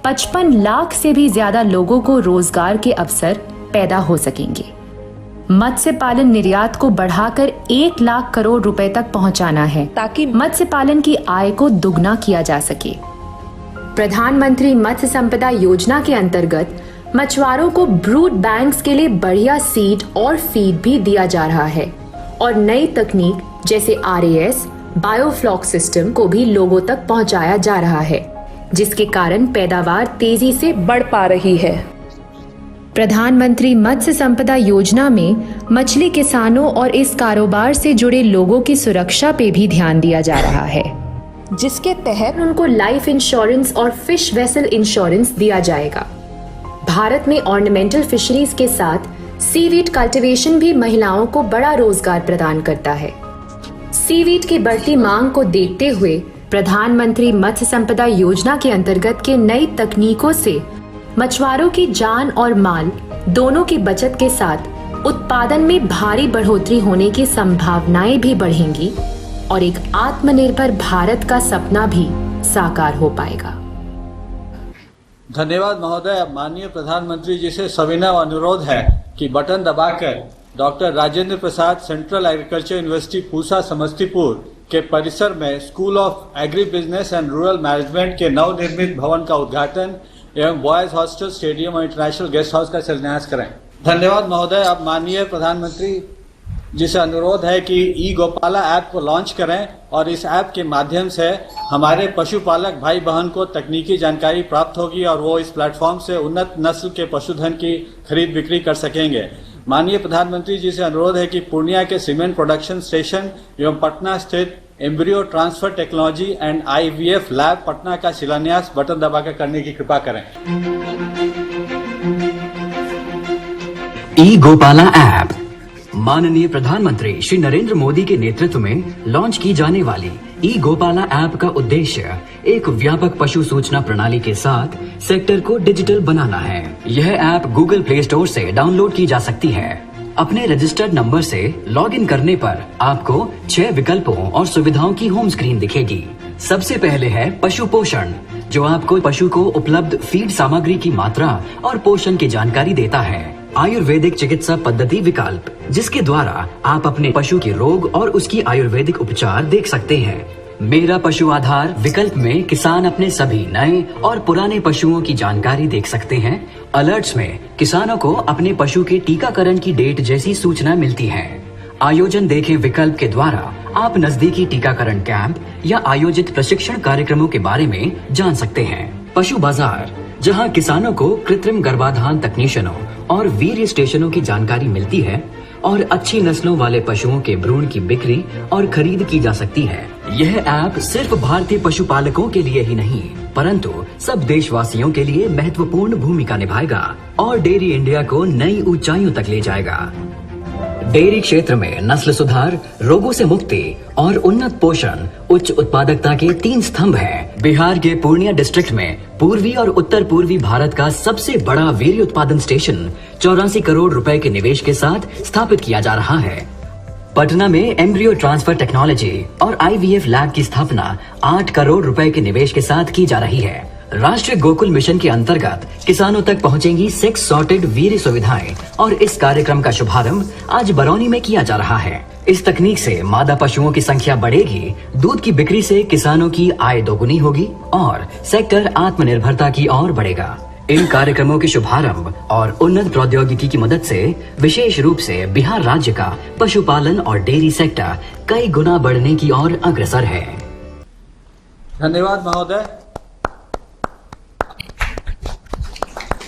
55 लाख से भी ज्यादा लोगों को रोजगार के अवसर पैदा हो सकेंगे। मत्स्य पालन निर्यात को बढ़ाकर 1 लाख करोड़ रुपए तक पहुंचाना है ताकि मत्स्य पालन की आय को दुगना किया जा सके। प्रधानमंत्री मत्स्य संपदा योजना के अंतर्गत मछुआरों को ब्रूड बैंक्स के लिए बढ़िया सीड और फीड भी दिया जा रहा है और नई तकनीक जैसे RAS, बायोफ्लॉक सिस्टम को भी लोगों तक पहुंचाया जा रहा है, जिसके कारण पैदावार तेजी से बढ़ पा रही है। प्रधानमंत्री मत्स्य संपदा योजना में मछली किसानों और इस कारोबार से जुड़े लोगों की सुरक्षा पे भी ध्यान दिया जा रहा है, जिसके तहत उनको लाइफ इंश्योरेंस और फिश वेसल इंश्योरेंस दिया जाएगा। भारत में ऑर्नामेंटल फिशरीज के साथ सीवीड कल्टीवेशन भी महिलाओं को बड़ा रोजगार प्रदान करता है। सीवीड की बढ़ती मांग को देखते हुए प्रधानमंत्री मत्स्य संपदा योजना के अंतर्गत के नई तकनीकों से मछुआरों की जान और माल दोनों की बचत के साथ उत्पादन में भारी बढ़ोतरी होने की संभावनाएं भी बढ़ेंगी और एक आत्मनिर्भर भारत का सपना भी साकार हो पाएगा। धन्यवाद महोदय। अब माननीय प्रधानमंत्री जी से सविनय अनुरोध है कि बटन दबाकर doctor Rajendra Prasad central agriculture university Pusa Samastipur के परिसर में school of agri business and rural management के नवनिर्मित भवन का उद्घाटन एवं बॉयज हॉस्टल, स्टेडियम और इंटरनेशनल गेस्ट हाउस का शिलान्यास करें। धन्यवाद महोदय। अब माननीय प्रधानमंत्री जी से अनुरोध है कि ई गोपाला ऐप को लॉन्च करें और इस ऐप के माध्यम से हमारे पशुपालक भाई बहन को तकनीकी जानकारी प्राप्त होगी और वो इस प्लेटफॉर्म से उन्नत नस्ल के पशुधन की खरीद बिक्री कर सकेंगे। माननीय प्रधानमंत्री जी से अनुरोध है कि पूर्णिया के सीमेंट प्रोडक्शन स्टेशन एवं पटना स्थित embryo transfer technology and IVF lab Patna का शिलान्यास बटन दबाकर करने की कृपा करें। ई गोपाला ऐप माननीय प्रधानमंत्री श्री नरेंद्र मोदी के नेतृत्व में लॉन्च की जाने वाली ई गोपाला ऐप का उद्देश्य एक व्यापक पशु सूचना प्रणाली के साथ सेक्टर को डिजिटल बनाना है। यह ऐप गूगल प्ले स्टोर से डाउनलोड की जा सकती है। अपने रजिस्टर्ड नंबर से लॉगिन करने पर आपको 6 विकल्पों और सुविधाओं की होम स्क्रीन दिखेगी। सबसे पहले है पशु पोषण, जो आपको पशु को उपलब्ध फीड सामग्री की मात्रा और पोषण की जानकारी देता है। आयुर्वेदिक चिकित्सा पद्धति विकल्प, जिसके द्वारा आप अपने पशु के रोग और उसकी आयुर्वेदिक उपचार देख सकते हैं। मेरा पशु आधार विकल्प में किसान अपने सभी नए और पुराने पशुओं की जानकारी देख सकते हैं। अलर्ट्स में किसानों को अपने पशु के टीकाकरण की डेट जैसी सूचना मिलती है। आयोजन देखें विकल्प के द्वारा आप नजदीकी टीकाकरण कैंप या आयोजित प्रशिक्षण कार्यक्रमों के बारे में जान सकते हैं। पशु बाजार, जहां किसानों को कृत्रिम गर्भाधान तकनीशियनों और वीर्य स्टेशनों की जानकारी मिलती है और अच्छी नस्लों वाले पशुओं के भ्रूण की बिक्री और खरीद की जा सकती है। यह ऐप सिर्फ भारतीय पशुपालकों के लिए ही नहीं, परंतु सब देशवासियों के लिए महत्वपूर्ण भूमिका निभाएगा और डेयरी इंडिया को नई ऊंचाइयों तक ले जाएगा। डेयरी क्षेत्र में नस्ल सुधार, रोगों से मुक्ति और उन्नत पोषण उच्च उत्पादकता के 3 स्तंभ हैं। बिहार के पूर्णिया डिस्ट्रिक्ट में पूर्वी और उत्तर पूर्वी भारत का सबसे बड़ा वीर्य उत्पादन स्टेशन 84 करोड़ रुपए के निवेश के साथ स्थापित किया जा रहा है। पटना में एम्ब्रियो ट्रांसफर टेक्नोलॉजी और IVF लैब की स्थापना 8 करोड़ रुपए के निवेश के साथ की जा रही है। राष्ट्रीय गोकुल मिशन के अंतर्गत किसानों तक पहुंचेंगी सेक्स सॉर्टेड वीर्य सुविधाएं और इस कार्यक्रम का शुभारंभ आज बरौनी में किया जा रहा है। इस तकनीक से मादा पशुओं की संख्या बढ़ेगी, दूध की बिक्री से किसानों की आय दोगुनी होगी और सेक्टर आत्मनिर्भरता की ओर बढ़ेगा। इन कार्यक्रमों के शुभारंभ और उन्नत प्रौद्योगिकी की मदद से विशेष रूप से बिहार राज्य का पशुपालन और डेयरी सेक्टर कई गुना बढ़ने की ओर अग्रसर है। धन्यवाद महोदय।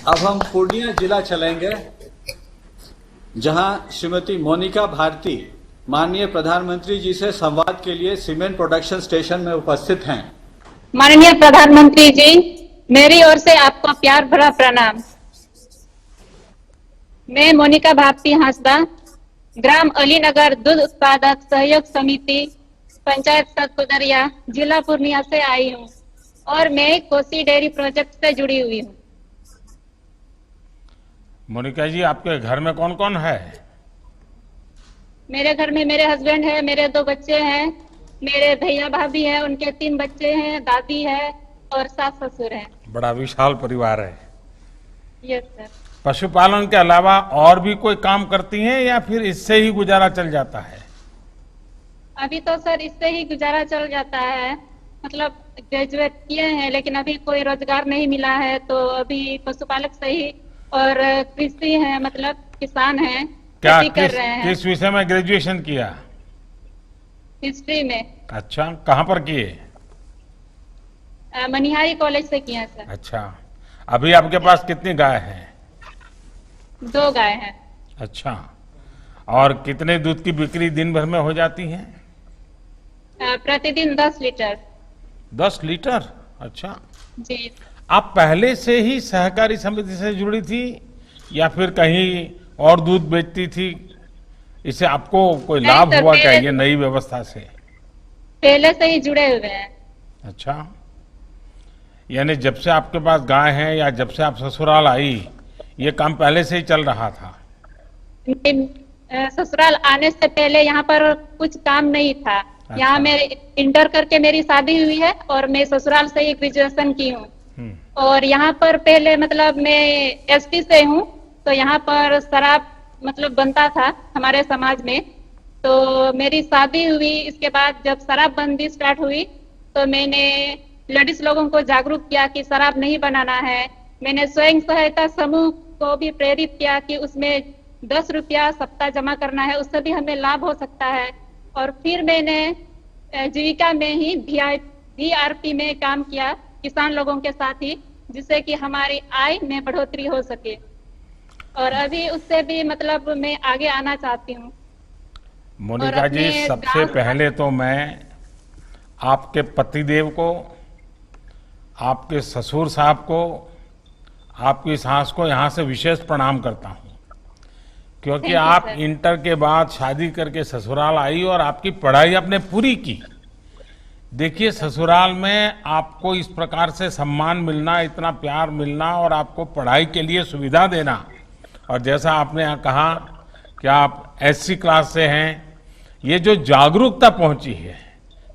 अब हम पूर्णिया जिला चलेंगे, जहां श्रीमती मोनिका भारती माननीय प्रधानमंत्री जी से संवाद के लिए सीमेंट प्रोडक्शन स्टेशन में उपस्थित हैं। माननीय प्रधानमंत्री जी, मेरी ओर से आपको प्यार भरा प्रणाम। मैं मोनिका भारती हांसदा, ग्राम अलीनगर दूध उत्पादक सहयोग समिति, पंचायत सतकुदरिया, जिला पूर्णिया से आई हूँ और मैं कोसी डेयरी प्रोजेक्ट से जुड़ी हुई हूँ। मोनिका जी, आपके घर में कौन कौन है? मेरे घर में मेरे हस्बैंड है, मेरे 2 बच्चे हैं, मेरे भैया भाभी हैं, उनके 3 बच्चे हैं, दादी है और सास ससुर हैं। बड़ा विशाल परिवार है। Yes sir. पशुपालन के अलावा और भी कोई काम करती हैं या फिर इससे ही गुजारा चल जाता है? अभी तो सर इससे ही गुजारा चल जाता है, मतलब ग्रेजुएट किए हैं लेकिन अभी कोई रोजगार नहीं मिला है, तो अभी पशुपालक से ही और कृषि है, मतलब किसान हैं, क्या कर रहे हैं। किस विषय में ग्रेजुएशन किया? हिस्ट्री में। अच्छा, कहाँ पर किए? मनिहारी कॉलेज से किया सर। अच्छा, अभी आपके पास कितनी गाय हैं? 2 गाय हैं। अच्छा, और कितने दूध की बिक्री दिन भर में हो जाती है? प्रतिदिन 10 लीटर। 10 लीटर? अच्छा। जी। आप पहले से ही सहकारी समिति से जुड़ी थी या फिर कहीं और दूध बेचती थी? इससे आपको कोई नहीं लाभ सर, हुआ क्या पहले- ये नई व्यवस्था से? पहले से ही जुड़े हुए हैं। अच्छा, यानी जब से आपके पास गाय है या जब से आप ससुराल आई, ये काम पहले से ही चल रहा था? ससुराल आने से पहले यहाँ पर कुछ काम नहीं था। यहाँ मेरे इंटर करके मेरी शादी हुई है और मैं ससुराल से ही ग्रेजुएशन की हूँ। और यहाँ पर पहले मतलब मैं एसटी से हूँ, तो यहाँ पर शराब मतलब बनता था हमारे समाज में। तो मेरी शादी हुई, इसके बाद जब शराबबंदी स्टार्ट हुई तो मैंने लेडीज लोगों को जागरूक किया कि शराब नहीं बनाना है। मैंने स्वयं सहायता समूह को भी प्रेरित किया कि उसमें 10 रुपया सप्ताह जमा करना है, उससे भी हमें लाभ हो सकता है। और फिर मैंने जीविका में ही VRP में काम किया किसान लोगों के साथ ही, जिससे कि हमारी आय में बढ़ोतरी हो सके। और अभी उससे भी मतलब मैं आगे आना चाहती हूँ। मोनिका जी, सबसे पहले तो मैं आपके पतिदेव को, आपके ससुर साहब को, आपकी सास को यहाँ से विशेष प्रणाम करता हूँ, क्योंकि आप इंटर के बाद शादी करके ससुराल आई और आपकी पढ़ाई आपने पूरी की। देखिए, ससुराल में आपको इस प्रकार से सम्मान मिलना, इतना प्यार मिलना और आपको पढ़ाई के लिए सुविधा देना, और जैसा आपने यहाँ कहा कि आप SC क्लास से हैं, ये जो जागरूकता पहुंची है,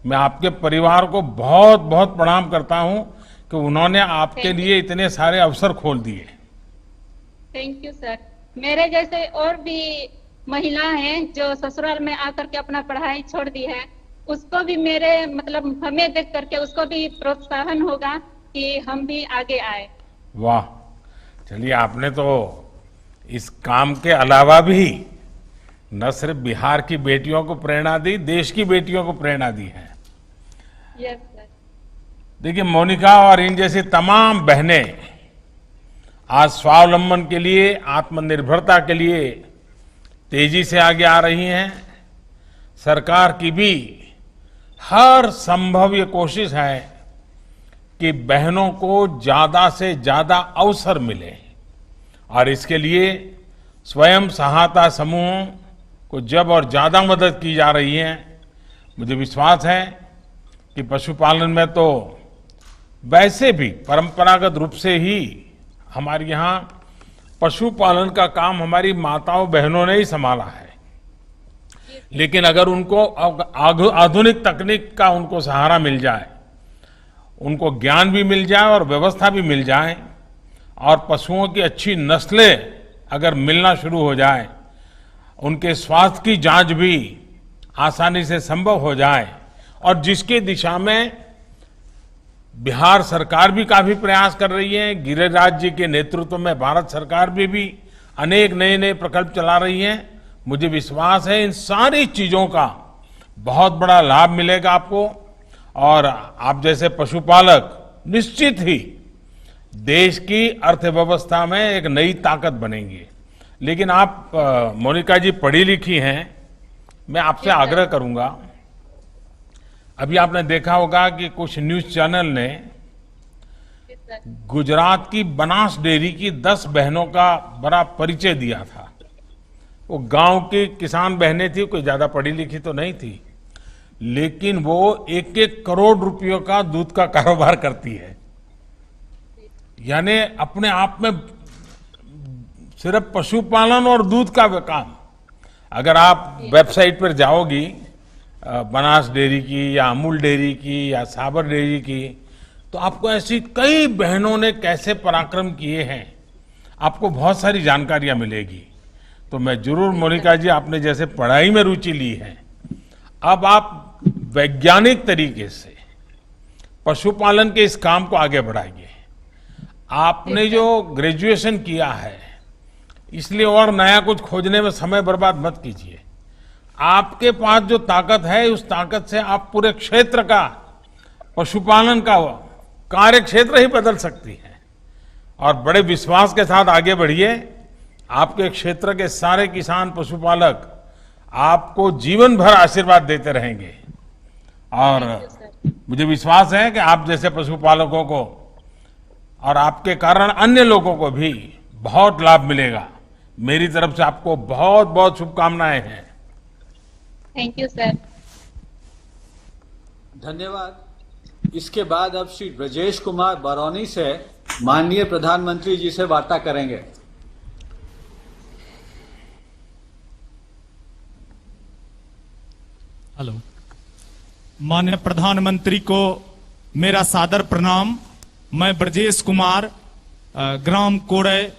मैं आपके परिवार को बहुत बहुत प्रणाम करता हूं कि उन्होंने आपके लिए इतने सारे अवसर खोल दिए। Thank you sir. मेरे जैसे और भी महिला हैं जो ससुराल में आकर के अपना पढ़ाई छोड़ दी है, उसको भी मेरे मतलब हमें देख करके उसको भी प्रोत्साहन होगा कि हम भी आगे आए। वाह, चलिए, आपने तो इस काम के अलावा भी न सिर्फ बिहार की बेटियों को प्रेरणा दी, देश की बेटियों को प्रेरणा दी है। Yes sir. देखिए मोनिका और इन जैसी तमाम बहनें आज स्वावलंबन के लिए, आत्मनिर्भरता के लिए तेजी से आगे आ रही हैं। सरकार की भी हर संभव ये कोशिश है कि बहनों को ज्यादा से ज्यादा अवसर मिले, और इसके लिए स्वयं सहायता समूह को जब और ज्यादा मदद की जा रही है। मुझे विश्वास है कि पशुपालन में तो वैसे भी परंपरागत रूप से ही हमारे यहाँ पशुपालन का काम हमारी माताओं बहनों ने ही संभाला है, लेकिन अगर उनको आधुनिक तकनीक का उनको सहारा मिल जाए, उनको ज्ञान भी मिल जाए और व्यवस्था भी मिल जाए, और पशुओं की अच्छी नस्लें अगर मिलना शुरू हो जाए, उनके स्वास्थ्य की जांच भी आसानी से संभव हो जाए, और जिसकी दिशा में बिहार सरकार भी काफी प्रयास कर रही है, गिरिराज जी के नेतृत्व में भारत सरकार भी अनेक नए नए प्रकल्प चला रही है। मुझे विश्वास है इन सारी चीजों का बहुत बड़ा लाभ मिलेगा आपको, और आप जैसे पशुपालक निश्चित ही देश की अर्थव्यवस्था में एक नई ताकत बनेंगे। लेकिन आप मोनिका जी पढ़ी लिखी हैं, मैं आपसे आग्रह करूंगा, अभी आपने देखा होगा कि कुछ न्यूज चैनल ने गुजरात की बनास डेयरी की 10 बहनों का बड़ा परिचय दिया था। वो गांव की किसान बहनें थी, कोई ज्यादा पढ़ी लिखी तो नहीं थी, लेकिन वो 1-1 करोड़ रुपयों का दूध का कारोबार करती है। यानी अपने आप में सिर्फ पशुपालन और दूध का काम, अगर आप वेबसाइट पर जाओगी बनास डेयरी की या अमूल डेयरी की या साबर डेयरी की, तो आपको ऐसी कई बहनों ने कैसे पराक्रम किए हैं, आपको बहुत सारी जानकारियां मिलेगी। तो मैं जरूर मोनिका जी, आपने जैसे पढ़ाई में रुचि ली है, अब आप वैज्ञानिक तरीके से पशुपालन के इस काम को आगे बढ़ाइए। आपने जो ग्रेजुएशन किया है, इसलिए और नया कुछ खोजने में समय बर्बाद मत कीजिए। आपके पास जो ताकत है, उस ताकत से आप पूरे क्षेत्र का, पशुपालन का कार्य क्षेत्र ही बदल सकती है। और बड़े विश्वास के साथ आगे बढ़िए, आपके क्षेत्र के सारे किसान पशुपालक आपको जीवन भर आशीर्वाद देते रहेंगे और मुझे विश्वास है कि आप जैसे पशुपालकों को और आपके कारण अन्य लोगों को भी बहुत लाभ मिलेगा। मेरी तरफ से आपको बहुत बहुत शुभकामनाएं हैं। Thank you sir. धन्यवाद। इसके बाद अब श्री ब्रजेश कुमार बरौनी से माननीय प्रधानमंत्री जी से वार्ता करेंगे। हेलो, माननीय प्रधानमंत्री को मेरा सादर प्रणाम। मैं ब्रजेश कुमार, ग्राम कोड़े,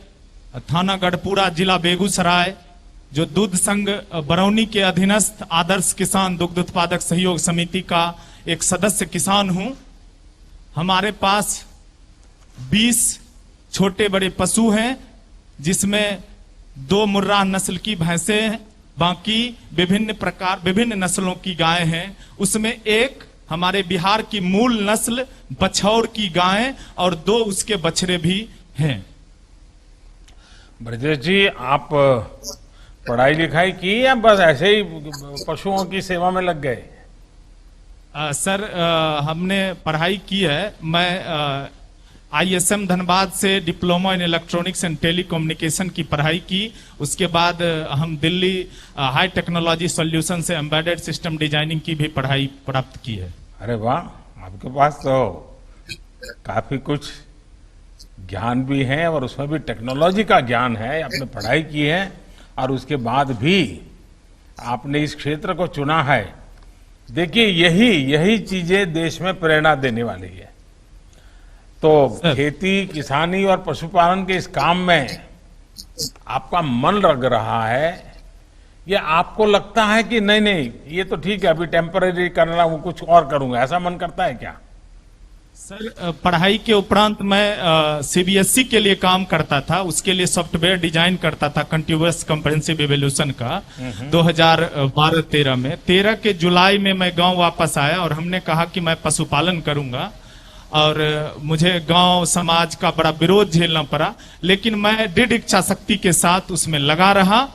थाना गढ़पुरा, जिला बेगूसराय, जो दूध संघ बरौनी के अधीनस्थ आदर्श किसान दुग्ध उत्पादक सहयोग समिति का एक सदस्य किसान हूं। हमारे पास 20 छोटे बड़े पशु हैं, जिसमें 2 मुर्राह नस्ल की भैंसें हैं, बाकी विभिन्न नस्लों की गाय हैं। उसमें एक हमारे बिहार की मूल नस्ल बछौर की गाय और 2 उसके बछड़े भी हैं। ब्रजेश जी, आप पढ़ाई लिखाई की या बस ऐसे ही पशुओं की सेवा में लग गए? सर, हमने पढ़ाई की है। मैं ISM धनबाद से diploma in electronics and telecommunication की पढ़ाई की। उसके बाद हम दिल्ली हाई टेक्नोलॉजी सॉल्यूशन से एम्बेडेड सिस्टम डिजाइनिंग की भी पढ़ाई प्राप्त की है। अरे वाह, आपके पास तो काफी कुछ ज्ञान भी है और उसमें भी टेक्नोलॉजी का ज्ञान है। आपने पढ़ाई की है और उसके बाद भी आपने इस क्षेत्र को चुना है। देखिए, यही चीजें देश में प्रेरणा देने वाली है। तो खेती, किसानी और पशुपालन के इस काम में आपका मन लग रहा है, या आपको लगता है कि नहीं ये तो ठीक है, अभी टेम्पररी कर रहा हूं, कुछ और करूंगा, ऐसा मन करता है क्या? सर, पढ़ाई के उपरांत मैं CBSE के लिए काम करता था। उसके लिए सॉफ्टवेयर डिजाइन करता था कंटिन्यूअस कॉम्प्रिहेंसिव इवैल्यूएशन का 2012-13 में। 13 के जुलाई में मैं गांव वापस आया और हमने कहा कि मैं पशुपालन करूंगा, और मुझे गांव समाज का बड़ा विरोध झेलना पड़ा, लेकिन मैं दृढ़ इच्छा शक्ति के साथ उसमें लगा रहा।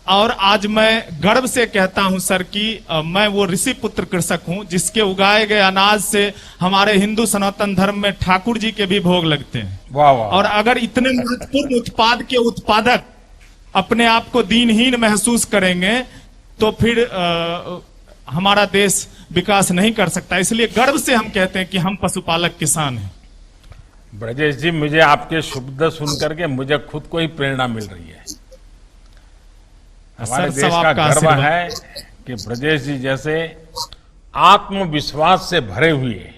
और आज मैं गर्व से कहता हूं सर कि मैं वो ऋषि पुत्र कृषक हूं जिसके उगाए गए अनाज से हमारे हिंदू सनातन धर्म में ठाकुर जी के भी भोग लगते हैं। वाह वाह। और अगर इतने महत्वपूर्ण उत्पाद के उत्पादक अपने आप को दीनहीन महसूस करेंगे तो फिर हमारा देश विकास नहीं कर सकता। इसलिए गर्व से हम कहते हैं कि हम पशुपालक किसान हैं। ब्रजेश जी, मुझे आपके शब्द सुनकर के मुझे खुद को ही प्रेरणा मिल रही है। हमारे देश का गर्व है कि ब्रजेश जी जैसे आत्मविश्वास से भरे हुए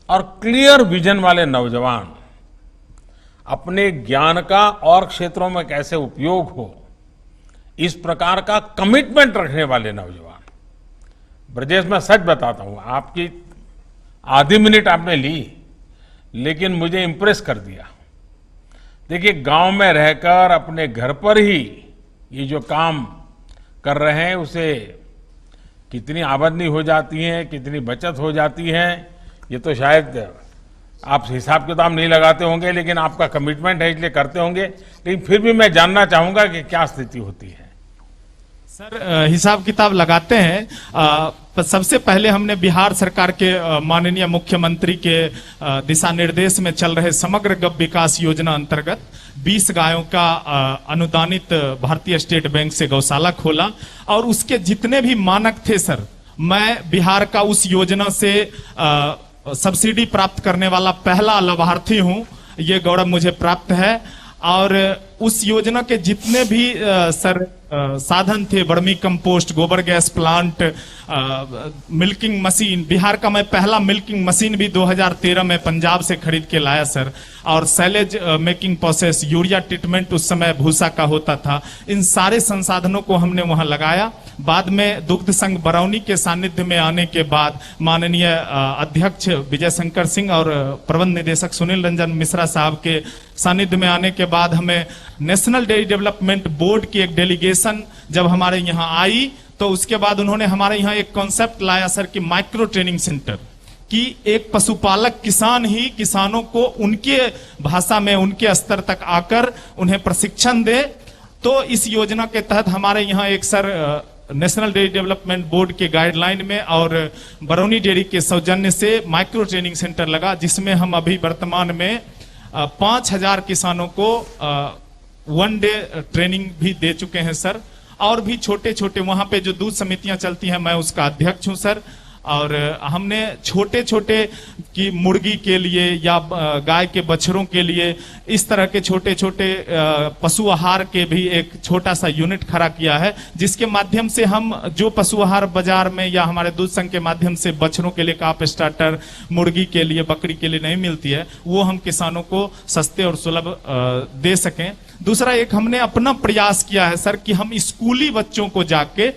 और क्लियर विजन वाले नौजवान अपने ज्ञान का और क्षेत्रों में कैसे उपयोग हो, इस प्रकार का कमिटमेंट रखने वाले नौजवान। ब्रजेश, मैं सच बताता हूं, आपकी आधी मिनट आपने ली, लेकिन मुझे इंप्रेस कर दिया। देखिए, गांव में रहकर अपने घर पर ही ये जो काम कर रहे हैं, उसे कितनी आमदनी हो जाती है, कितनी बचत हो जाती है, ये तो शायद आप हिसाब किताब नहीं लगाते होंगे, लेकिन आपका कमिटमेंट है इसलिए करते होंगे। लेकिन फिर भी मैं जानना चाहूंगा कि क्या स्थिति होती है। सर, हिसाब किताब लगाते हैं। सबसे पहले हमने बिहार सरकार के माननीय मुख्यमंत्री के दिशा निर्देश में चल रहे समग्र गौ विकास योजना अंतर्गत 20 गायों का अनुदानित भारतीय स्टेट बैंक से गौशाला खोला, और उसके जितने भी मानक थे सर, मैं बिहार का उस योजना से सब्सिडी प्राप्त करने वाला पहला लाभार्थी हूं। ये गौरव मुझे प्राप्त है। और उस योजना के जितने भी सर साधन थे, वर्मी कंपोस्ट, गोबर gas plant, milking machine, Bihar का मैं पहला मिल्किंग मशीन भी 2013 में पंजाब से खरीद के लाया सर। और silage making process, urea treatment उस समय भूसा का होता था। इन सारे संसाधनों को हमने वहां लगाया। बाद में दुग्ध संघ बरौनी के सानिध्य में आने के बाद माननीय अध्यक्ष विजय शंकर सिंह और प्रबंध निदेशक सुनील रंजन मिश्रा साहब के सानिध्य में आने के बाद हमें नेशनल डेयरी डेवलपमेंट बोर्ड की एक डेलीगेशन जब हमारे यहाँ आई, तो उसके बाद उन्होंने हमारे यहाँ एक कॉन्सेप्ट लाया सर कि माइक्रो ट्रेनिंग सेंटर, कि एक पशुपालक किसान ही किसानों को उनके भाषा में उनके स्तर तक आकर उन्हें प्रशिक्षण दे तो इस योजना के तहत हमारे यहाँ एक sir national dairy development board के गाइडलाइन में और बरौनी डेयरी के सौजन्य से माइक्रो ट्रेनिंग सेंटर लगा, जिसमें हम अभी वर्तमान में 5,000 किसानों को 1 डे ट्रेनिंग भी दे चुके हैं सर। और भी छोटे छोटे वहां पे जो दूध समितियां चलती हैं, मैं उसका अध्यक्ष हूं सर। और हमने छोटे छोटे की मुर्गी के लिए या गाय के बछड़ों के लिए इस तरह के छोटे छोटे पशु आहार के भी एक छोटा सा यूनिट खड़ा किया है, जिसके माध्यम से हम जो पशु आहार बाजार में या हमारे दूध संघ के माध्यम से बछड़ों के लिए काप स्टार्टर, मुर्गी के लिए, बकरी के लिए नहीं मिलती है, वो हम किसानों को सस्ते और सुलभ दे सकें। दूसरा एक हमने अपना प्रयास किया है सर कि हम स्कूली बच्चों को जाके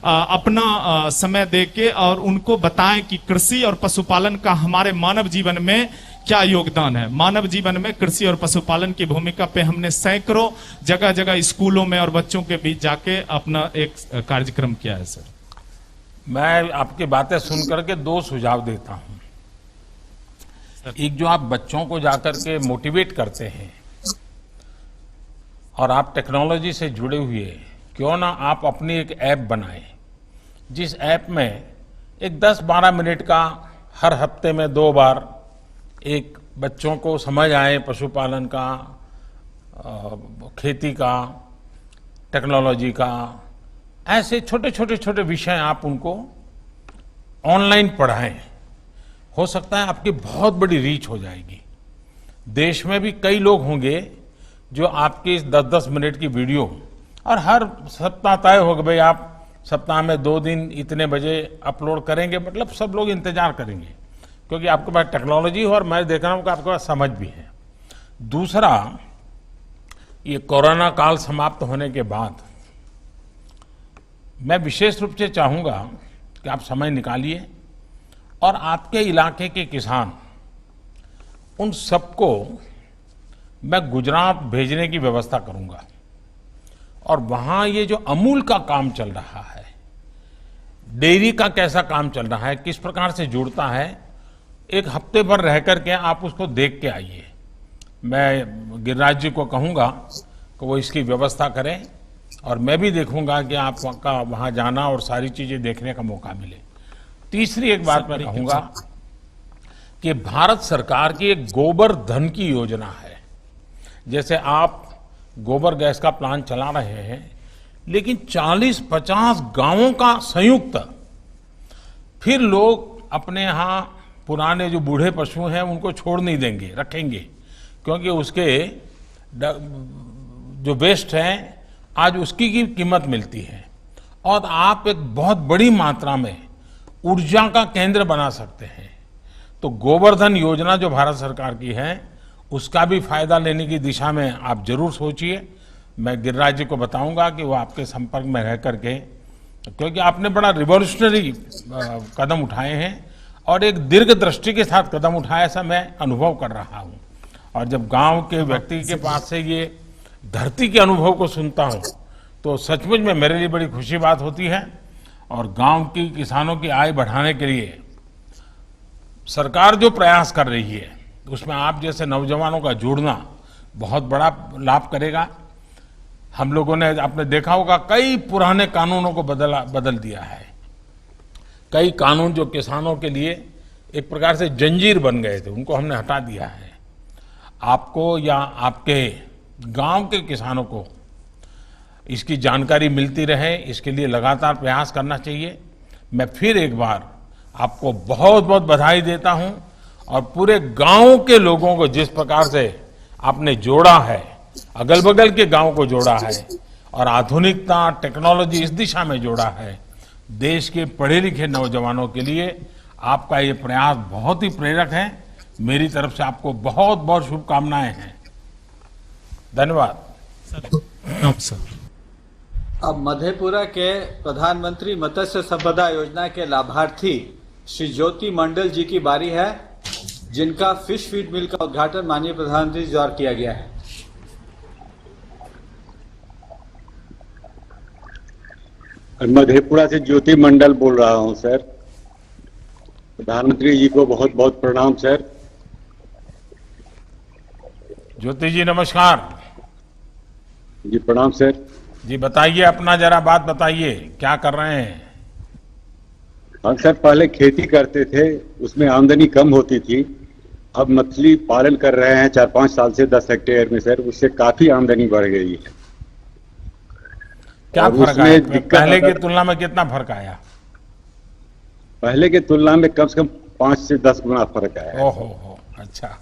अपना समय देके और उनको बताएं कि कृषि और पशुपालन का हमारे मानव जीवन में क्या योगदान है। मानव जीवन में कृषि और पशुपालन की भूमिका पे हमने सैकड़ों जगह जगह स्कूलों में और बच्चों के बीच जाके अपना एक कार्यक्रम किया है सर। मैं आपकी बातें सुन करके 2 सुझाव देता हूं। एक, जो आप बच्चों को जाकर के मोटिवेट करते हैं और आप टेक्नोलॉजी से जुड़े हुए, क्यों ना आप अपनी एक ऐप बनाएं, जिस ऐप में एक 10-12 मिनट का हर हफ्ते में 2 बार एक बच्चों को समझ आए पशुपालन का, खेती का, टेक्नोलॉजी का, ऐसे छोटे छोटे छोटे विषय आप उनको ऑनलाइन पढ़ाएं। हो सकता है आपकी बहुत बड़ी रीच हो जाएगी। देश में भी कई लोग होंगे जो आपकी इस 10-10 मिनट की वीडियो, और हर सप्ताह तय होगा भाई आप सप्ताह में 2 दिन इतने बजे अपलोड करेंगे, मतलब सब लोग इंतजार करेंगे, क्योंकि आपके पास टेक्नोलॉजी हो और मैं देख रहा हूं कि आपके पास समझ भी है। दूसरा, ये कोरोना काल समाप्त होने के बाद मैं विशेष रूप से चाहूंगा कि आप समय निकालिए और आपके इलाके के किसान, उन सबको मैं गुजरात भेजने की व्यवस्था करूंगा। और वहां ये जो अमूल का काम चल रहा है, डेयरी का कैसा काम चल रहा है, किस प्रकार से जुड़ता है, एक हफ्ते भर रह करके आप उसको देख के आइए। मैं गिरिराज जी को कहूंगा कि वो इसकी व्यवस्था करें और मैं भी देखूंगा कि आपका वहां जाना और सारी चीजें देखने का मौका मिले। तीसरी एक बात मैं कहूंगा कि भारत सरकार की एक गोबर धन की योजना है। जैसे आप गोबर गैस का प्लांट चला रहे हैं, लेकिन 40-50 गांवों का संयुक्त, फिर लोग अपने यहाँ पुराने जो बूढ़े पशु हैं उनको छोड़ नहीं देंगे, रखेंगे, क्योंकि उसके जो वेस्ट हैं आज उसकी की कीमत मिलती है। और आप एक बहुत बड़ी मात्रा में ऊर्जा का केंद्र बना सकते हैं। तो गोवर्धन योजना जो भारत सरकार की है, उसका भी फायदा लेने की दिशा में आप जरूर सोचिए। मैं गिरिराज जी को बताऊंगा कि वो आपके संपर्क में रह करके, क्योंकि आपने बड़ा रिवॉल्यूशनरी कदम उठाए हैं और एक दीर्घ दृष्टि के साथ कदम उठाया, ऐसा मैं अनुभव कर रहा हूं। और जब गांव के व्यक्ति के पास से ये धरती के अनुभव को सुनता हूं, तो सचमुच में मेरे लिए बड़ी खुशी बात होती है। और गांव की किसानों की आय बढ़ाने के लिए सरकार जो प्रयास कर रही है, उसमें आप जैसे नौजवानों का जुड़ना बहुत बड़ा लाभ करेगा। हम लोगों ने, आपने देखा होगा, कई पुराने कानूनों को बदल दिया है। कई कानून जो किसानों के लिए एक प्रकार से जंजीर बन गए थे, उनको हमने हटा दिया है। आपको या आपके गांव के किसानों को इसकी जानकारी मिलती रहे, इसके लिए लगातार प्रयास करना चाहिए। मैं फिर एक बार आपको बहुत बहुत बधाई देता हूं और पूरे गांव के लोगों को जिस प्रकार से आपने जोड़ा है, अगल बगल के गांव को जोड़ा है और आधुनिकता, टेक्नोलॉजी इस दिशा में जोड़ा है, देश के पढ़े लिखे नौजवानों के लिए आपका ये प्रयास बहुत ही प्रेरक है। मेरी तरफ से आपको बहुत बहुत शुभकामनाएं हैं। धन्यवाद। अब मधेपुरा के प्रधानमंत्री मत्स्य संपदा योजना के लाभार्थी श्री ज्योति मंडल जी की बारी है, जिनका फिश फीड मिल का उद्घाटन माननीय प्रधानमंत्री द्वारा किया गया है। मधेपुरा से ज्योति मंडल बोल रहा हूं सर। प्रधानमंत्री जी को बहुत बहुत प्रणाम सर। ज्योति जी नमस्कार। जी प्रणाम सर। जी बताइए, अपना जरा बात बताइए, क्या कर रहे हैं? हम सर पहले खेती करते थे, उसमें आमदनी कम होती थी। अब मछली पालन कर रहे हैं 4-5 साल से 10 हेक्टेयर में सर, उससे काफी आमदनी बढ़ गई है। क्या और फर्क उसमें आया? दिक्कत पहले की अगर- तुलना में कितना फर्क आया? पहले के तुलना में कम से कम 5 से 10 गुना फर्क आया है। ओहो हो, अच्छा।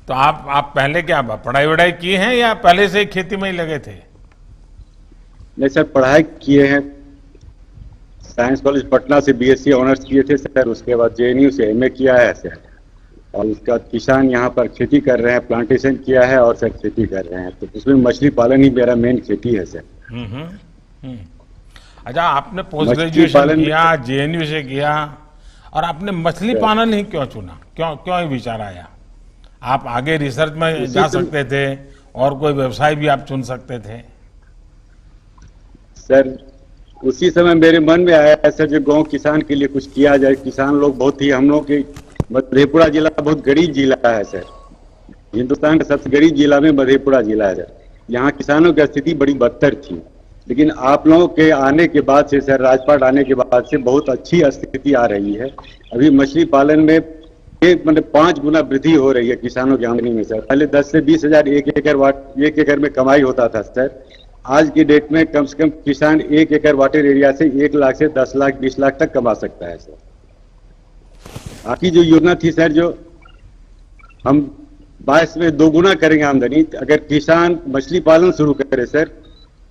तो आप पहले क्या पढ़ाई वढ़ाई की है या पहले से ही खेती में ही लगे थे? नहीं सर, पढ़ाई किए हैं, साइंस कॉलेज पटना से बीएससी ऑनर्स किए थे सर, उसके बाद जेएनयू से एमए किया है सर, और उसके बाद किसान यहाँ पर खेती कर रहे हैं, प्लांटेशन किया है और सर खेती कर रहे हैं, तो उसमें मछली पालन ही मेरा मेन खेती है सर। हम्म। अच्छा, आपने पोस्ट मछली ग्रेजुएशन पालन- किया, जेएनयू से किया, और आपने मछली पालन ही क्यों चुना? क्यों ये विचार आया? आप आगे रिसर्च में जा सकते थे और कोई व्यवसाय भी आप चुन सकते थे। सर उसी समय मेरे मन में आया है सर, जो गांव किसान के लिए कुछ किया जाए। किसान लोग बहुत ही, हम लोग के मधेपुरा जिला बहुत गरीब जिला है सर, हिंदुस्तान का सबसे गरीब जिला में मधेपुरा जिला है सर। यहाँ किसानों की स्थिति बड़ी बदतर थी, लेकिन आप लोगों के आने के बाद से सर, राजपाट आने के बाद से बहुत अच्छी स्थिति आ रही है। अभी मछली पालन में मतलब 5 गुना वृद्धि हो रही है किसानों की आमदनी में सर। पहले 10 से 20 हजार एक एकड़ में कमाई होता था सर, आज की डेट में कम से कम किसान 1 एकड़ वाटर एरिया से 1 लाख से 10 लाख 20 लाख तक कमा सकता है सर। आपकी जो योजना थी सर, जो हम 22 में 2 गुना करेंगे आमदनी, अगर किसान मछली पालन शुरू करे सर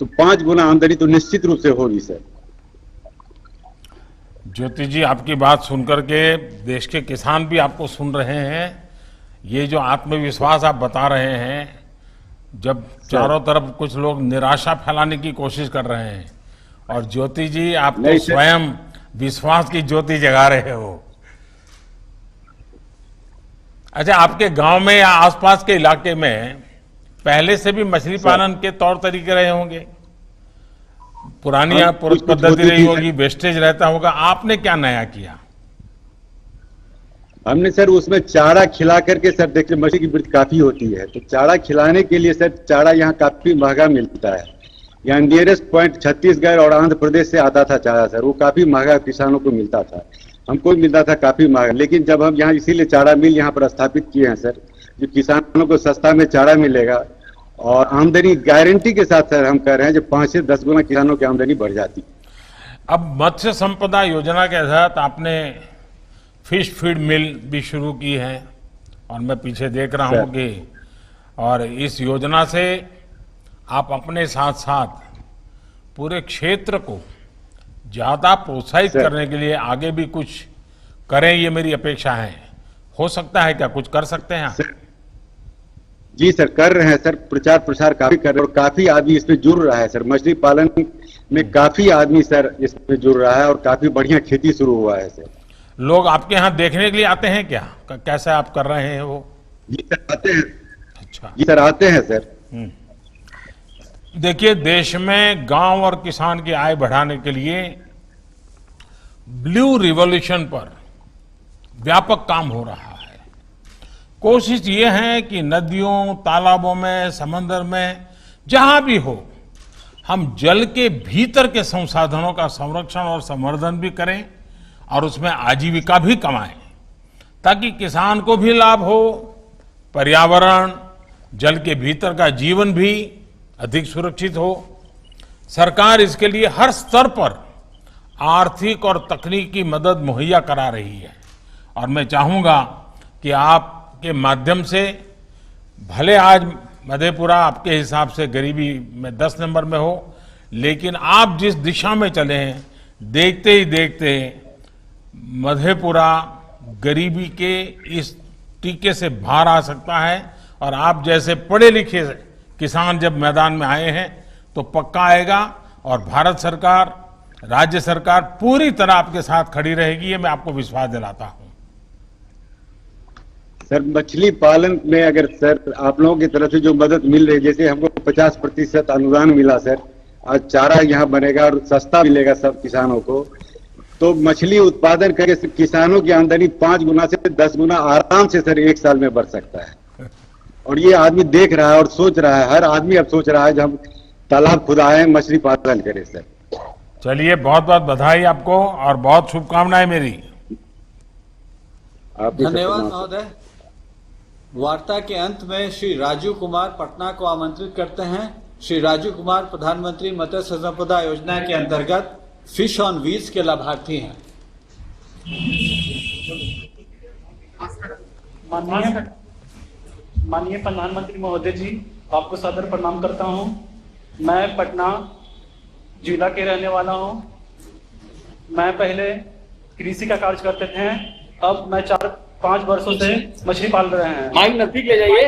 तो 5 गुना आमदनी तो निश्चित रूप से होगी सर। ज्योति जी, आपकी बात सुनकर के देश के किसान भी आपको सुन रहे हैं। ये जो आत्मविश्वास आप बता रहे हैं, जब चारों तरफ कुछ लोग निराशा फैलाने की कोशिश कर रहे हैं, और ज्योति जी आप तो नहीं सर। स्वयं विश्वास की ज्योति जगा रहे हो। अच्छा, आपके गांव में या आसपास के इलाके में पहले से भी मछली पालन के तौर तरीके रहे होंगे, पुरानी हाँ, पुरुष कुछ पद्धति होती रही थी होगी, वेस्टेज रहता होगा, आपने क्या नया किया? हमने सर उसमें चारा खिला करके सर, देखिए मछली की वृद्धि काफी होती है, तो चारा खिलाने के लिए सर, चारा यहाँ काफी महंगा मिलता है। यहाँ नियरेस्ट पॉइंट छत्तीसगढ़ और आंध्र प्रदेश से आता था चारा सर, वो काफी महंगा किसानों को मिलता था, हमको मिलता था काफी महंगा। लेकिन जब हम यहाँ इसीलिए चारा मिल यहाँ पर स्थापित किए हैं सर, जो किसानों को सस्ता में चारा मिलेगा और आमदनी गारंटी के साथ सर हम कह रहे हैं, जो 5 से 10 गुना किसानों की आमदनी बढ़ जाती। अब मत्स्य संपदा योजना के तहत आपने फिश फीड मिल भी शुरू की है, और मैं पीछे देख रहा हूं कि, और इस योजना से आप अपने साथ साथ पूरे क्षेत्र को ज्यादा प्रोत्साहित करने के लिए आगे भी कुछ करें, ये मेरी अपेक्षा है। हो सकता है क्या कुछ कर सकते हैं आप? जी सर, कर रहे हैं सर, प्रचार प्रसार काफी कर रहे हैं और काफी आदमी इसमें जुड़ रहा है सर। मछली पालन में काफी आदमी सर इसमें जुड़ रहा है और काफी बढ़िया खेती शुरू हुआ है सर। लोग आपके यहाँ देखने के लिए आते हैं क्या, कैसे आप कर रहे हैं वो? जी सर आते हैं। अच्छा, जी सर आते हैं सर। देखिए, देश में गांव और किसान की आय बढ़ाने के लिए ब्लू रिवॉल्यूशन पर व्यापक काम हो रहा है। कोशिश ये है कि नदियों, तालाबों में, समंदर में, जहां भी हो, हम जल के भीतर के संसाधनों का संरक्षण और संवर्धन भी करें और उसमें आजीविका भी कमाएं, ताकि किसान को भी लाभ हो, पर्यावरण, जल के भीतर का जीवन भी अधिक सुरक्षित हो। सरकार इसके लिए हर स्तर पर आर्थिक और तकनीकी मदद मुहैया करा रही है, और मैं चाहूंगा कि आपके माध्यम से, भले आज मधेपुरा आपके हिसाब से गरीबी में 10 नंबर में हो, लेकिन आप जिस दिशा में चले हैं, देखते ही देखते मधेपुरा गरीबी के इस टीके से बाहर आ सकता है। और आप जैसे पढ़े लिखे किसान जब मैदान में आए हैं तो पक्का आएगा, और भारत सरकार, राज्य सरकार पूरी तरह आपके साथ खड़ी रहेगी, ये मैं आपको विश्वास दिलाता हूं। सर मछली पालन में अगर सर आप लोगों की तरफ से जो मदद मिल रही है, जैसे हमको 50% अनुदान मिला सर, आज चारा यहाँ बनेगा और सस्ता मिलेगा सब किसानों को, तो मछली उत्पादन करके किसानों की आमदनी 5 गुना से 10 गुना आराम से सर 1 साल में बढ़ सकता है। और ये आदमी देख रहा है और सोच रहा है, हर आदमी अब सोच रहा है, जब हम तालाब खुदाएं, मछली पालन करें सर। चलिए, बहुत बहुत बधाई आपको और बहुत शुभकामनाएं मेरी। धन्यवाद महोदय। वार्ता के अंत में श्री राजीव कुमार पटना को आमंत्रित करते हैं। श्री राजीव कुमार प्रधानमंत्री मत्स्य संपदा योजना के अंतर्गत फिश ऑन व्हील्स के लाभार्थी हैं। माननीय प्रधानमंत्री महोदय जी, आपको सादर प्रणाम करता हूं। मैं पटना जिला के रहने वाला हूं। मैं पहले कृषि का कार्य करते थे, अब मैं 4-5 वर्षों से मछली पाल रहे हैं। माइक नजदीक ले जाइए।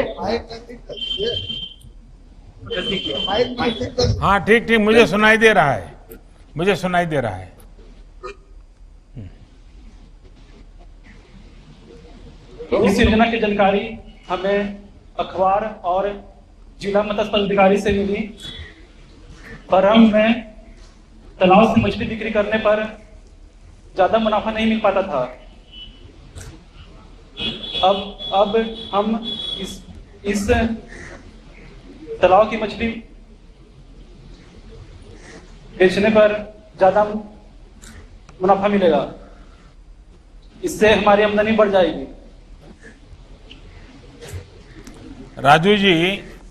हाँ, ठीक ठीक, मुझे सुनाई दे रहा है, मुझे सुनाई दे रहा है। इस योजना की जानकारी हमें अखबार और जिला मत्स्य पदाधिकारी से मिली, पर हमें तालाब से मछली बिक्री करने पर ज्यादा मुनाफा नहीं मिल पाता था। अब हम इस तालाब की मछली बेचने पर ज्यादा मुनाफा मिलेगा, इससे हमारी आमदनी बढ़ जाएगी। राजू जी,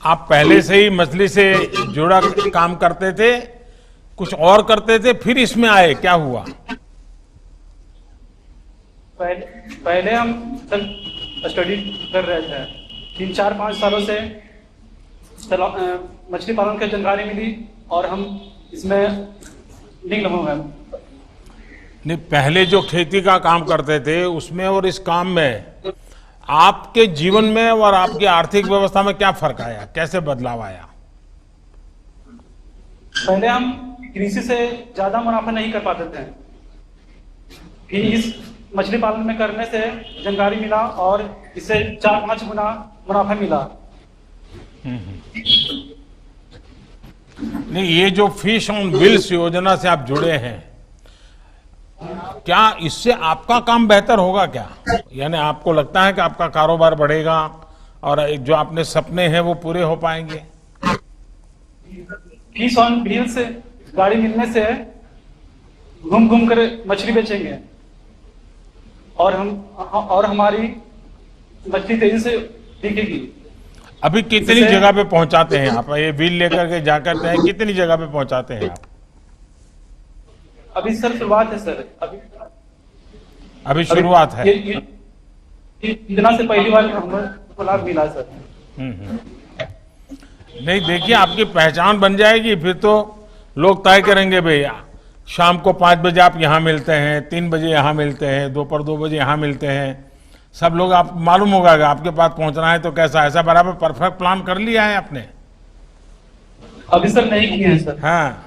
आप पहले से ही मछली से जुड़ा काम करते थे, कुछ और करते थे, फिर इसमें आए, क्या हुआ? पहले हम स्टडी कर रहे थे। 3-4-5 सालों से मछली पालन की जानकारी मिली और हम इसमें लिंक हो गए। नहीं, पहले जो खेती का काम करते थे उसमें और इस काम में आपके जीवन में और आपकी आर्थिक व्यवस्था में क्या फर्क आया, कैसे बदलाव आया? पहले हम कृषि से ज्यादा मुनाफा नहीं कर पाते थे, फिर इस मछली पालन में करने से जानकारी मिला और इससे 4-5 गुना मुनाफा मिला। नहीं, ये जो फिश ऑन व्हील्स योजना से आप जुड़े हैं, क्या इससे आपका काम बेहतर होगा क्या? यानी आपको लगता है कि आपका कारोबार बढ़ेगा और जो आपने सपने हैं वो पूरे हो पाएंगे? फिश ऑन व्हील्स से गाड़ी मिलने से घूम घूम कर मछली बेचेंगे और हमारी मछली तेजी से बिकेगी। अभी कितनी जगह पे पहुंचाते हैं आप? ये व्हील लेकर के जाकर हैं, कितनी जगह पे पहुंचाते हैं आप? अभी सर शुरुआत है सर, अभी शुरुआत है। इतना से पहली बार हमको लाभ मिला सर। नहीं, देखिए, आपकी पहचान बन जाएगी, फिर तो लोग तय करेंगे भैया, शाम को 5 बजे आप यहाँ मिलते हैं, 3 बजे यहाँ मिलते हैं, दोपहर 2 बजे यहाँ मिलते हैं। सब लोग आप मालूम होगा कि आपके पास पहुंचना है तो कैसा, ऐसा बराबर परफेक्ट प्लान कर लिया है आपने? अभी सर नहीं किए हैं सर। हाँ,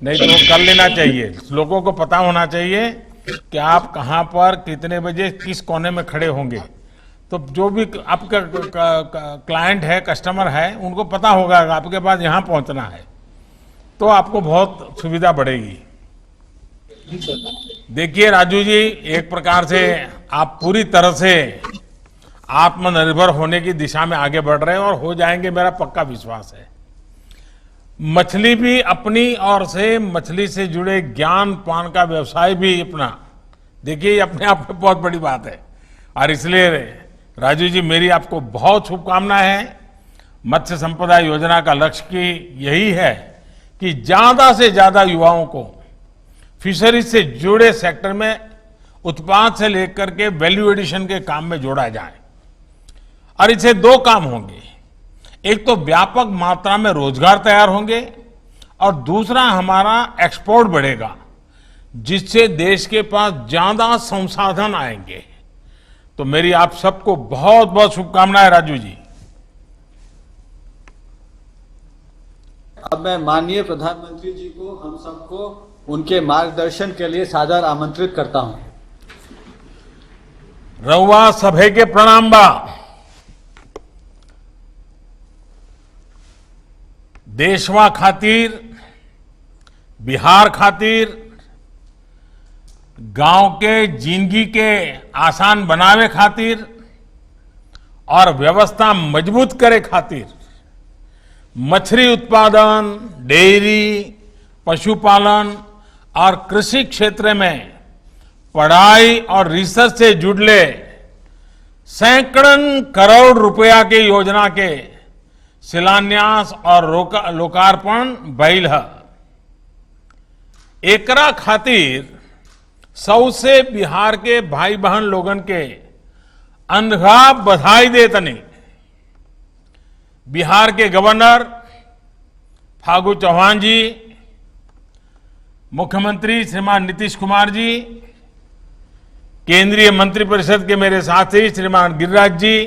नहीं तो कर लेना चाहिए। लोगों को पता होना चाहिए कि आप कहाँ पर कितने बजे किस कोने में खड़े होंगे, तो जो भी आपका क्लाइंट है, कस्टमर है, उनको पता होगा कि आपके पास यहाँ पहुँचना है, तो आपको बहुत सुविधा बढ़ेगी। देखिए राजू जी, एक प्रकार से आप पूरी तरह से आत्मनिर्भर होने की दिशा में आगे बढ़ रहे हैं और हो जाएंगे, मेरा पक्का विश्वास है। मछली भी अपनी ओर से मछली से जुड़े ज्ञान पान का व्यवसाय भी अपना, देखिए ये अपने आप में बहुत बड़ी बात है। और इसलिए राजू जी, मेरी आपको बहुत शुभकामनाएं हैं। मत्स्य संपदा योजना का लक्ष्य की यही है कि ज्यादा से ज्यादा युवाओं को फिशरीज से जुड़े सेक्टर में उत्पाद से लेकर के वैल्यू एडिशन के काम में जोड़ा जाए। और इससे 2 काम होंगे, एक तो व्यापक मात्रा में रोजगार तैयार होंगे और दूसरा हमारा एक्सपोर्ट बढ़ेगा, जिससे देश के पास ज्यादा संसाधन आएंगे। तो मेरी आप सबको बहुत बहुत शुभकामनाएं राजू जी। अब मैं माननीय प्रधानमंत्री जी को, हम सबको उनके मार्गदर्शन के लिए सादर आमंत्रित करता हूं। रउआ सभे के प्रणाम बा। देशवा खातिर, बिहार खातिर, गांव के जिंदगी के आसान बनावे खातिर और व्यवस्था मजबूत करे खातिर मछली उत्पादन, डेयरी, पशुपालन और कृषि क्षेत्र में पढ़ाई और रिसर्च से जुड़े सैकड़ों करोड़ रुपया के योजना के शिलान्यास और लोकार्पण भइल है। एकरा खातिर सौ से बिहार के भाई बहन लोगन के अनघा बधाई देतनी। बिहार के गवर्नर फागू चौहान जी, मुख्यमंत्री श्रीमान नीतीश कुमार जी, केंद्रीय मंत्रिपरिषद के मेरे साथी श्रीमान गिरिराज जी,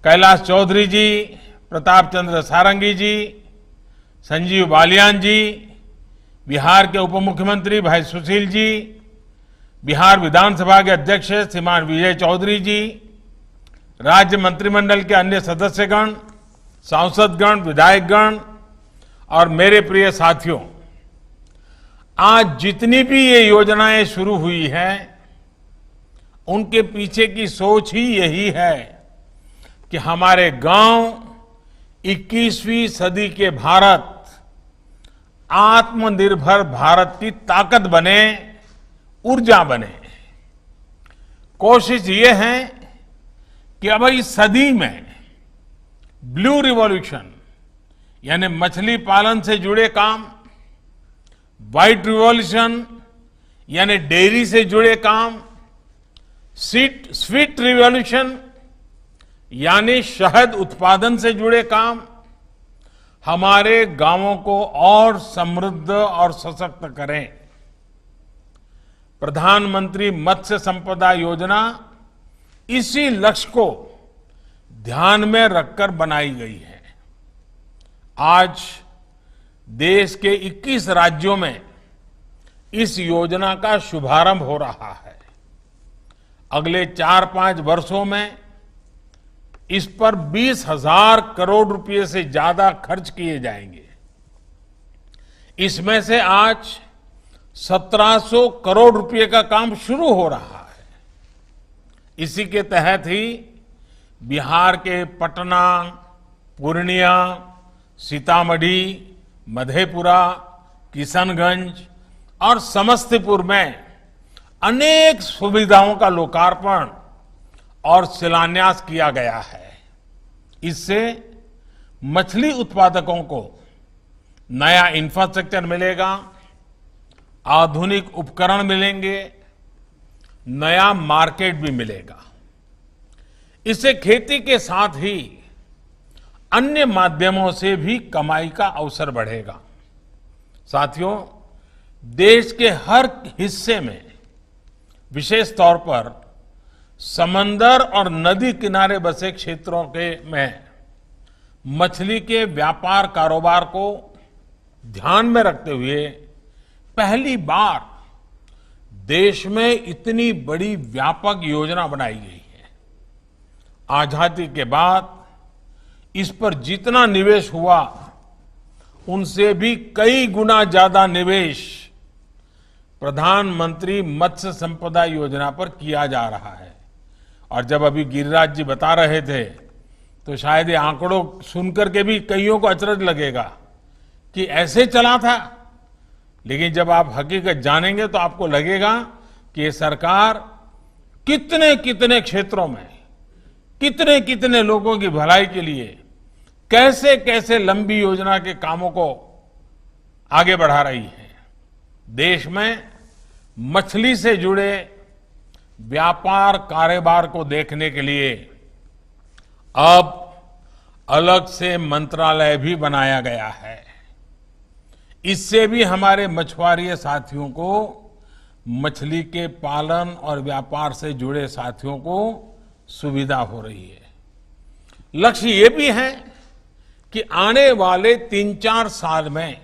कैलाश चौधरी जी, प्रताप चंद्र सारंगी जी, संजीव बालियान जी, बिहार के उप मुख्यमंत्री भाई सुशील जी, बिहार विधानसभा के अध्यक्ष श्रीमान विजय चौधरी जी, राज्य मंत्रिमंडल के अन्य सदस्यगण, सांसदगण, विधायकगण और मेरे प्रिय साथियों, आज जितनी भी ये योजनाएं शुरू हुई हैं, उनके पीछे की सोच ही यही है कि हमारे गांव 21वीं सदी के भारत, आत्मनिर्भर भारत की ताकत बने, ऊर्जा बने। कोशिश ये है कि अब इस सदी में ब्लू रिवॉल्यूशन यानी मछली पालन से जुड़े काम, व्हाइट रिवॉल्यूशन यानी डेयरी से जुड़े काम, स्वीट रिवॉल्यूशन यानी शहद उत्पादन से जुड़े काम हमारे गांवों को और समृद्ध और सशक्त करें। प्रधानमंत्री मत्स्य संपदा योजना इसी लक्ष्य को ध्यान में रखकर बनाई गई है। आज देश के 21 राज्यों में इस योजना का शुभारंभ हो रहा है। अगले 4-5 वर्षों में इस पर 20,000 करोड़ रुपए से ज्यादा खर्च किए जाएंगे। इसमें से आज 1700 करोड़ रुपए का काम शुरू हो रहा है। इसी के तहत ही बिहार के पटना, पूर्णिया, सीतामढ़ी, मधेपुरा, किशनगंज और समस्तीपुर में अनेक सुविधाओं का लोकार्पण और शिलान्यास किया गया है। इससे मछली उत्पादकों को नया इंफ्रास्ट्रक्चर मिलेगा, आधुनिक उपकरण मिलेंगे, नया मार्केट भी मिलेगा। इससे खेती के साथ ही अन्य माध्यमों से भी कमाई का अवसर बढ़ेगा। साथियों, देश के हर हिस्से में, विशेष तौर पर समंदर और नदी किनारे बसे क्षेत्रों के में मछली के व्यापार कारोबार को ध्यान में रखते हुए पहली बार देश में इतनी बड़ी व्यापक योजना बनाई गई है। आजादी के बाद इस पर जितना निवेश हुआ, उनसे भी कई गुना ज्यादा निवेश प्रधानमंत्री मत्स्य संपदा योजना पर किया जा रहा है। और जब अभी गिरिराज जी बता रहे थे तो शायद ये आंकड़ों सुनकर के भी कईयों को अचरज लगेगा कि ऐसे चला था, लेकिन जब आप हकीकत जानेंगे तो आपको लगेगा कि ये सरकार कितने कितने क्षेत्रों में, कितने कितने लोगों की भलाई के लिए कैसे कैसे लंबी योजना के कामों को आगे बढ़ा रही है। देश में मछली से जुड़े व्यापार कारोबार को देखने के लिए अब अलग से मंत्रालय भी बनाया गया है। इससे भी हमारे मछुआरे साथियों को, मछली के पालन और व्यापार से जुड़े साथियों को सुविधा हो रही है। लक्ष्य ये भी है कि आने वाले 3-4 साल में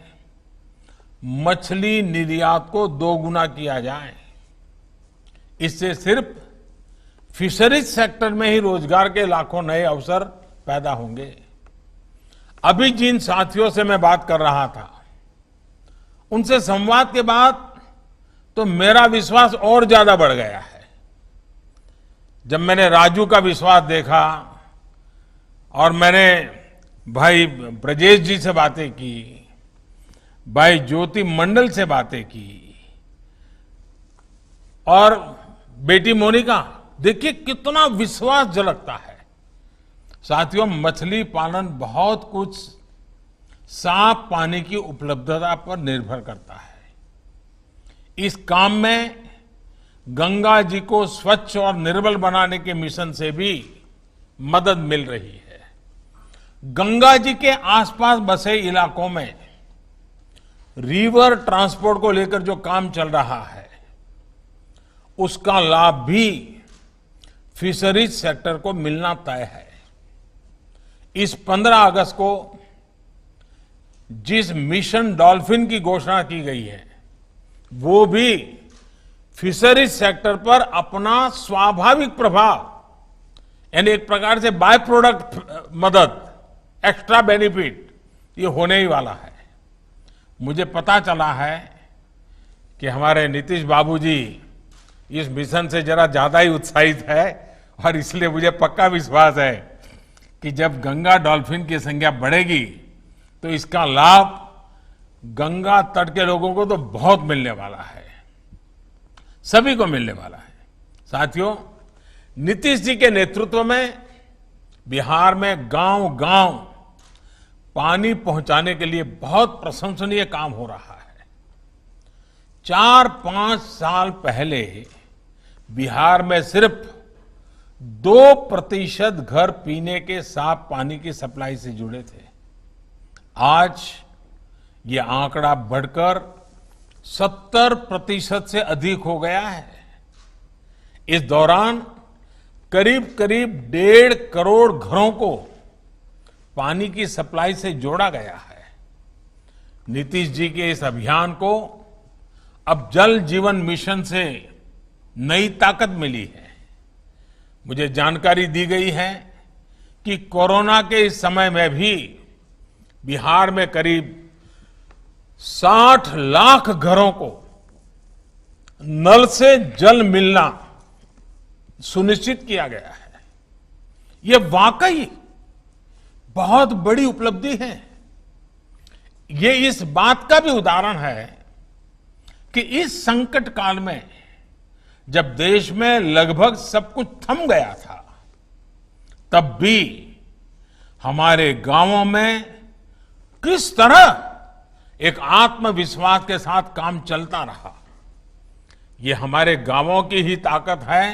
मछली निर्यात को 2 गुना किया जाए। इससे सिर्फ फिशरीज सेक्टर में ही रोजगार के लाखों नए अवसर पैदा होंगे। अभी जिन साथियों से मैं बात कर रहा था, उनसे संवाद के बाद तो मेरा विश्वास और ज्यादा बढ़ गया है। जब मैंने राजू का विश्वास देखा और मैंने भाई ब्रजेश जी से बातें की, भाई ज्योति मंडल से बातें की और बेटी मोनिका, देखिए कितना विश्वास झलकता है। साथियों, मछली पालन बहुत कुछ साफ पानी की उपलब्धता पर निर्भर करता है। इस काम में गंगा जी को स्वच्छ और निर्मल बनाने के मिशन से भी मदद मिल रही है। गंगा जी के आसपास बसे इलाकों में रिवर ट्रांसपोर्ट को लेकर जो काम चल रहा है, उसका लाभ भी फिशरीज सेक्टर को मिलना तय है। इस 15 अगस्त को जिस मिशन डॉल्फिन की घोषणा की गई है, वो भी फिशरीज सेक्टर पर अपना स्वाभाविक प्रभाव, यानी एक प्रकार से बाय प्रोडक्ट मदद, एक्स्ट्रा बेनिफिट, ये होने ही वाला है। मुझे पता चला है कि हमारे नीतीश बाबूजी इस मिशन से जरा ज्यादा ही उत्साहित है और इसलिए मुझे पक्का विश्वास है कि जब गंगा डॉल्फिन की संख्या बढ़ेगी तो इसका लाभ गंगा तट के लोगों को तो बहुत मिलने वाला है, सभी को मिलने वाला है। साथियों, नीतीश जी के नेतृत्व में बिहार में गांव-गांव पानी पहुंचाने के लिए बहुत प्रशंसनीय काम हो रहा है। 4-5 साल पहले बिहार में सिर्फ 2% घर पीने के साफ पानी की सप्लाई से जुड़े थे। आज ये आंकड़ा बढ़कर 70% से अधिक हो गया है। इस दौरान करीब करीब 1.5 करोड़ घरों को पानी की सप्लाई से जोड़ा गया है। नीतीश जी के इस अभियान को अब जल जीवन मिशन से नई ताकत मिली है। मुझे जानकारी दी गई है कि कोरोना के इस समय में भी बिहार में करीब 60 लाख घरों को नल से जल मिलना सुनिश्चित किया गया है। यह वाकई बहुत बड़ी उपलब्धि है। ये इस बात का भी उदाहरण है कि इस संकट काल में जब देश में लगभग सब कुछ थम गया था, तब भी हमारे गांवों में किस तरह एक आत्मविश्वास के साथ काम चलता रहा। ये हमारे गांवों की ही ताकत है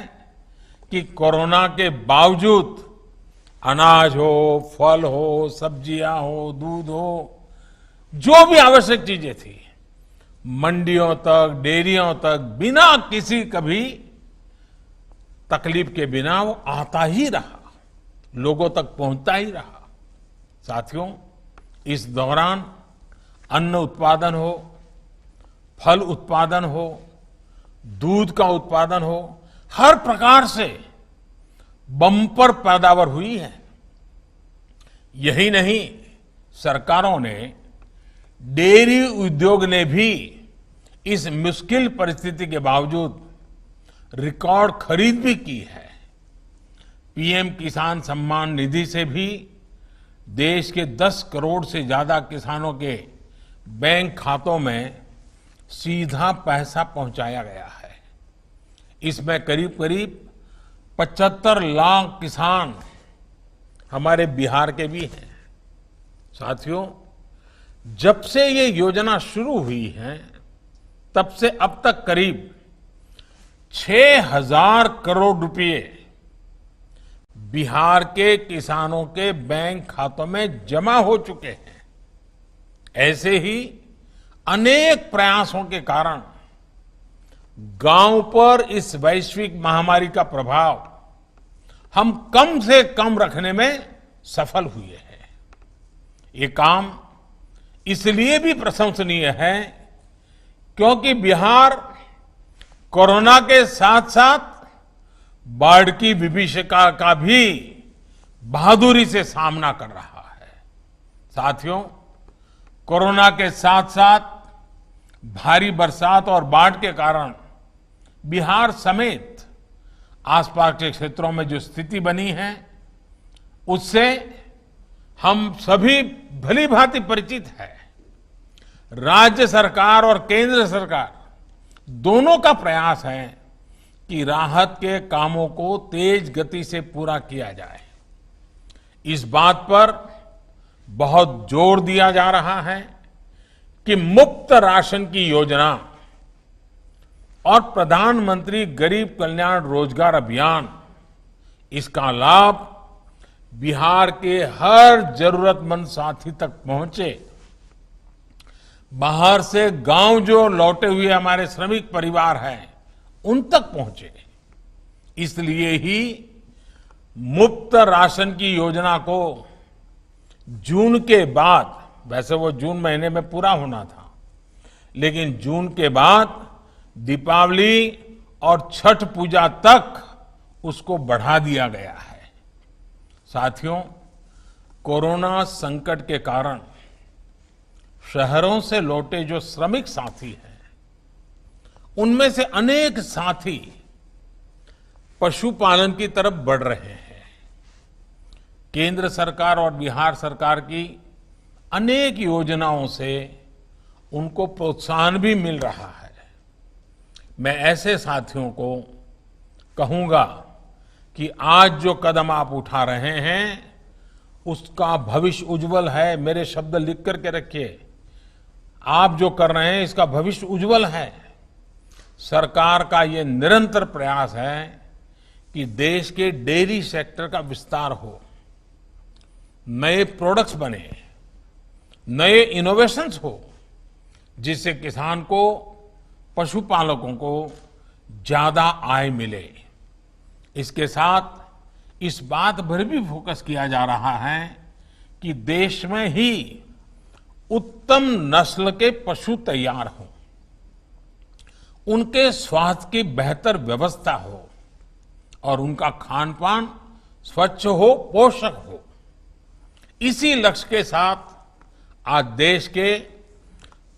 कि कोरोना के बावजूद अनाज हो, फल हो, सब्जियां हो, दूध हो, जो भी आवश्यक चीजें थी, मंडियों तक, डेयरियों तक बिना किसी कभी तकलीफ के बिना वो आता ही रहा, लोगों तक पहुंचता ही रहा। साथियों, इस दौरान अन्न उत्पादन हो, फल उत्पादन हो, दूध का उत्पादन हो, हर प्रकार से बम्पर पैदावार हुई है। यही नहीं, सरकारों ने, डेयरी उद्योग ने भी इस मुश्किल परिस्थिति के बावजूद रिकॉर्ड खरीद भी की है। पीएम किसान सम्मान निधि से भी देश के 10 करोड़ से ज्यादा किसानों के बैंक खातों में सीधा पैसा पहुंचाया गया है। इसमें करीब करीब 75 लाख किसान हमारे बिहार के भी हैं। साथियों, जब से ये योजना शुरू हुई है, तब से अब तक करीब 6,000 करोड़ रुपए बिहार के किसानों के बैंक खातों में जमा हो चुके हैं। ऐसे ही अनेक प्रयासों के कारण गांव पर इस वैश्विक महामारी का प्रभाव हम कम से कम रखने में सफल हुए हैं। ये काम इसलिए भी प्रशंसनीय है क्योंकि बिहार कोरोना के साथ साथ बाढ़ की विभीषिका का भी बहादुरी से सामना कर रहा है। साथियों, कोरोना के साथ साथ भारी बरसात और बाढ़ के कारण बिहार समेत आसपास के क्षेत्रों में जो स्थिति बनी है, उससे हम सभी भली भांति परिचित है। राज्य सरकार और केंद्र सरकार दोनों का प्रयास है कि राहत के कामों को तेज गति से पूरा किया जाए। इस बात पर बहुत जोर दिया जा रहा है कि मुफ्त राशन की योजना और प्रधानमंत्री गरीब कल्याण रोजगार अभियान, इसका लाभ बिहार के हर जरूरतमंद साथी तक पहुंचे। बाहर से गांव जो लौटे हुए हमारे श्रमिक परिवार हैं, उन तक पहुंचे। इसलिए ही मुफ्त राशन की योजना को जून के बाद, वैसे वो जून महीने में पूरा होना था, लेकिन जून के बाद दीपावली और छठ पूजा तक उसको बढ़ा दिया गया है। साथियों, कोरोना संकट के कारण शहरों से लौटे जो श्रमिक साथी हैं, उनमें से अनेक साथी पशुपालन की तरफ बढ़ रहे हैं। केंद्र सरकार और बिहार सरकार की अनेक योजनाओं से उनको प्रोत्साहन भी मिल रहा है। मैं ऐसे साथियों को कहूंगा कि आज जो कदम आप उठा रहे हैं, उसका भविष्य उज्जवल है। मेरे शब्द लिख करके रखिए। आप जो कर रहे हैं, इसका भविष्य उज्जवल है। सरकार का ये निरंतर प्रयास है कि देश के डेयरी सेक्टर का विस्तार हो, नए प्रोडक्ट्स बने, नए इनोवेशंस हो, जिससे किसान को, पशुपालकों को ज्यादा आय मिले। इसके साथ इस बात पर भी फोकस किया जा रहा है कि देश में ही उत्तम नस्ल के पशु तैयार हों, उनके स्वास्थ्य की बेहतर व्यवस्था हो और उनका खान पान स्वच्छ हो, पोषक हो। इसी लक्ष्य के साथ आज देश के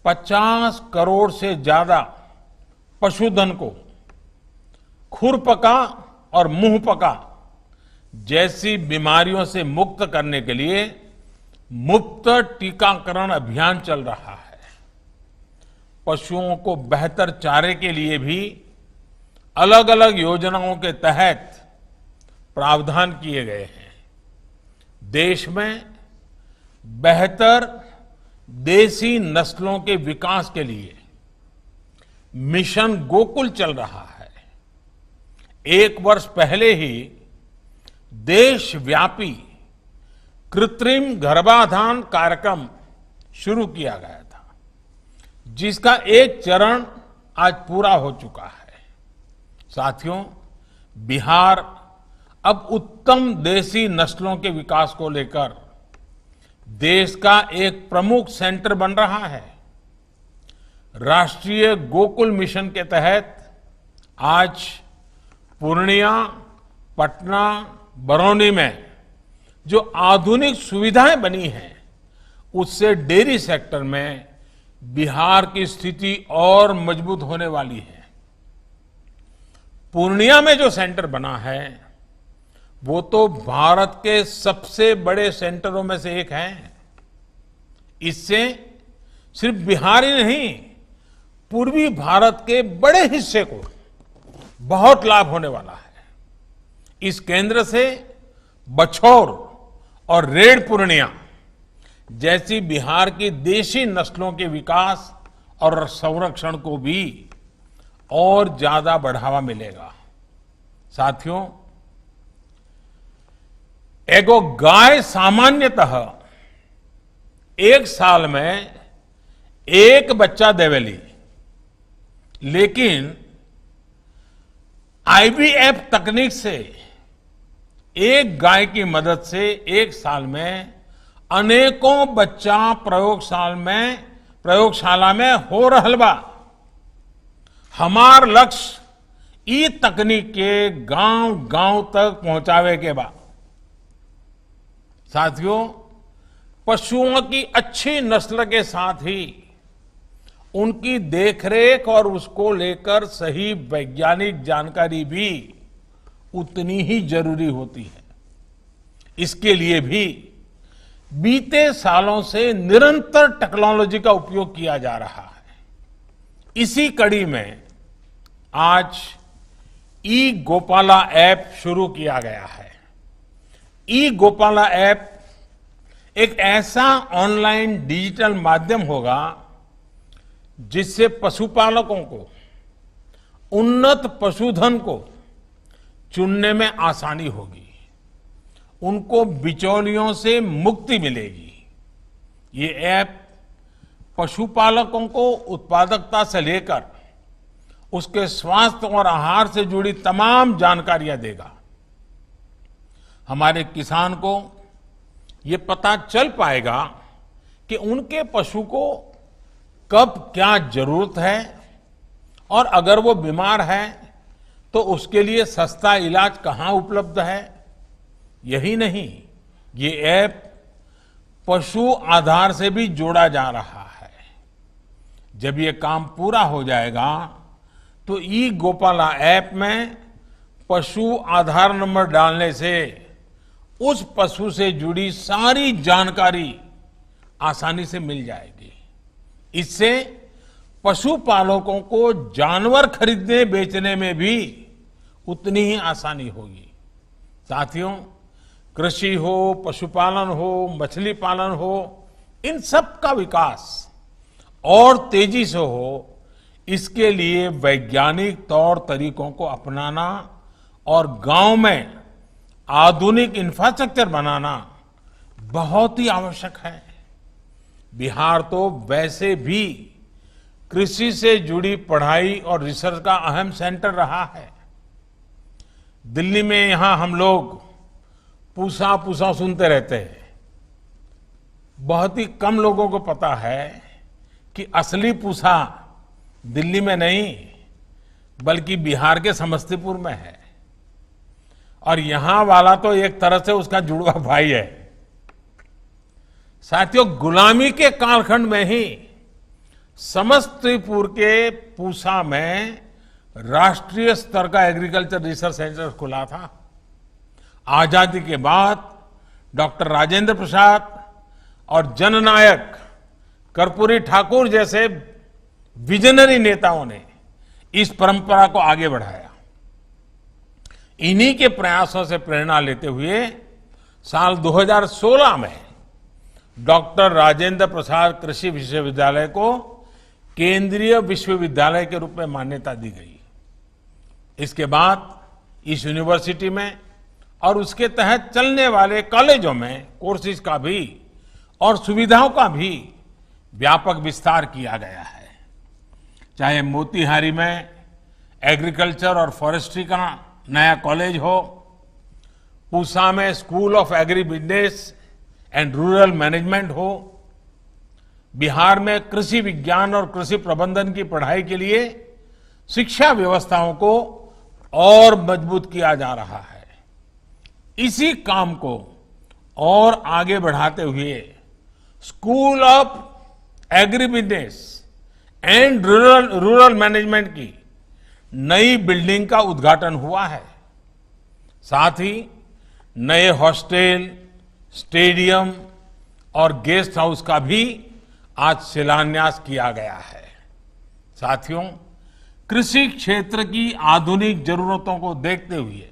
50 करोड़ से ज्यादा पशुधन को खुरपका और मुंहपका जैसी बीमारियों से मुक्त करने के लिए मुफ्त टीकाकरण अभियान चल रहा है। पशुओं को बेहतर चारे के लिए भी अलग अलग योजनाओं के तहत प्रावधान किए गए हैं। देश में बेहतर देसी नस्लों के विकास के लिए मिशन गोकुल चल रहा है। 1 वर्ष पहले ही देशव्यापी कृत्रिम गर्भाधान कार्यक्रम शुरू किया गया था, जिसका एक चरण आज पूरा हो चुका है। साथियों, बिहार अब उत्तम देसी नस्लों के विकास को लेकर देश का एक प्रमुख सेंटर बन रहा है। राष्ट्रीय गोकुल मिशन के तहत आज पूर्णिया, पटना, बरौनी में जो आधुनिक सुविधाएं बनी हैं, उससे डेयरी सेक्टर में बिहार की स्थिति और मजबूत होने वाली है। पूर्णिया में जो सेंटर बना है, वो तो भारत के सबसे बड़े सेंटरों में से एक है। इससे सिर्फ बिहार ही नहीं, पूर्वी भारत के बड़े हिस्से को बहुत लाभ होने वाला है। इस केंद्र से बछौर और रेड पूर्णिया जैसी बिहार की देशी नस्लों के विकास और संरक्षण को भी और ज्यादा बढ़ावा मिलेगा। साथियों, एगो गाय सामान्यतः 1 साल में 1 बच्चा देवेली, लेकिन आईवीएफ तकनीक से एक गाय की मदद से 1 साल में अनेकों बच्चा प्रयोगशाला में हो रहल बा। हमार लक्ष्य ई तकनीक के गांव-गांव तक पहुंचावे के बा। साथियों, पशुओं की अच्छी नस्ल के साथ ही उनकी देखरेख और उसको लेकर सही वैज्ञानिक जानकारी भी उतनी ही जरूरी होती है। इसके लिए भी बीते सालों से निरंतर टेक्नोलॉजी का उपयोग किया जा रहा है। इसी कड़ी में आज ई गोपाला ऐप शुरू किया गया है। ई गोपाला ऐप एक ऐसा ऑनलाइन डिजिटल माध्यम होगा जिससे पशुपालकों को उन्नत पशुधन को चुनने में आसानी होगी, उनको बिचौलियों से मुक्ति मिलेगी। ये ऐप पशुपालकों को उत्पादकता से लेकर उसके स्वास्थ्य और आहार से जुड़ी तमाम जानकारियां देगा। हमारे किसान को ये पता चल पाएगा कि उनके पशु को कब क्या जरूरत है और अगर वो बीमार है तो उसके लिए सस्ता इलाज कहाँ उपलब्ध है। यही नहीं, ये ऐप पशु आधार से भी जोड़ा जा रहा है। जब ये काम पूरा हो जाएगा तो ई गोपाला ऐप में पशु आधार नंबर डालने से उस पशु से जुड़ी सारी जानकारी आसानी से मिल जाएगी। इससे पशुपालकों को जानवर खरीदने बेचने में भी उतनी ही आसानी होगी। साथियों, कृषि हो, पशुपालन हो, मछली पालन हो, इन सब का विकास और तेजी से हो, इसके लिए वैज्ञानिक तौर तरीकों को अपनाना और गांव में आधुनिक इंफ्रास्ट्रक्चर बनाना बहुत ही आवश्यक है। बिहार तो वैसे भी कृषि से जुड़ी पढ़ाई और रिसर्च का अहम सेंटर रहा है। दिल्ली में यहां हम लोग पूसा पूसा सुनते रहते हैं। बहुत ही कम लोगों को पता है कि असली पूसा दिल्ली में नहीं बल्कि बिहार के समस्तीपुर में है, और यहां वाला तो एक तरह से उसका जुड़वा भाई है। साथियों, गुलामी के कालखंड में ही समस्तीपुर के पूसा में राष्ट्रीय स्तर का एग्रीकल्चर रिसर्च सेंटर खुला था। आजादी के बाद डॉक्टर राजेंद्र प्रसाद और जननायक कर्पूरी ठाकुर जैसे विजनरी नेताओं ने इस परंपरा को आगे बढ़ाया। इन्हीं के प्रयासों से प्रेरणा लेते हुए साल 2016 में डॉक्टर राजेंद्र प्रसाद कृषि विश्वविद्यालय को केंद्रीय विश्वविद्यालय के रूप में मान्यता दी गई। इसके बाद इस यूनिवर्सिटी में और उसके तहत चलने वाले कॉलेजों में कोर्सेज का भी और सुविधाओं का भी व्यापक विस्तार किया गया है। चाहे मोतिहारी में एग्रीकल्चर और फॉरेस्ट्री का नया कॉलेज हो, पूसा में school of agri business and rural management हो, बिहार में कृषि विज्ञान और कृषि प्रबंधन की पढ़ाई के लिए शिक्षा व्यवस्थाओं को और मजबूत किया जा रहा है। इसी काम को और आगे बढ़ाते हुए school of agri business and rural management की नई बिल्डिंग का उद्घाटन हुआ है। साथ ही नए हॉस्टल, स्टेडियम और गेस्ट हाउस का भी आज शिलान्यास किया गया है। साथियों, कृषि क्षेत्र की आधुनिक जरूरतों को देखते हुए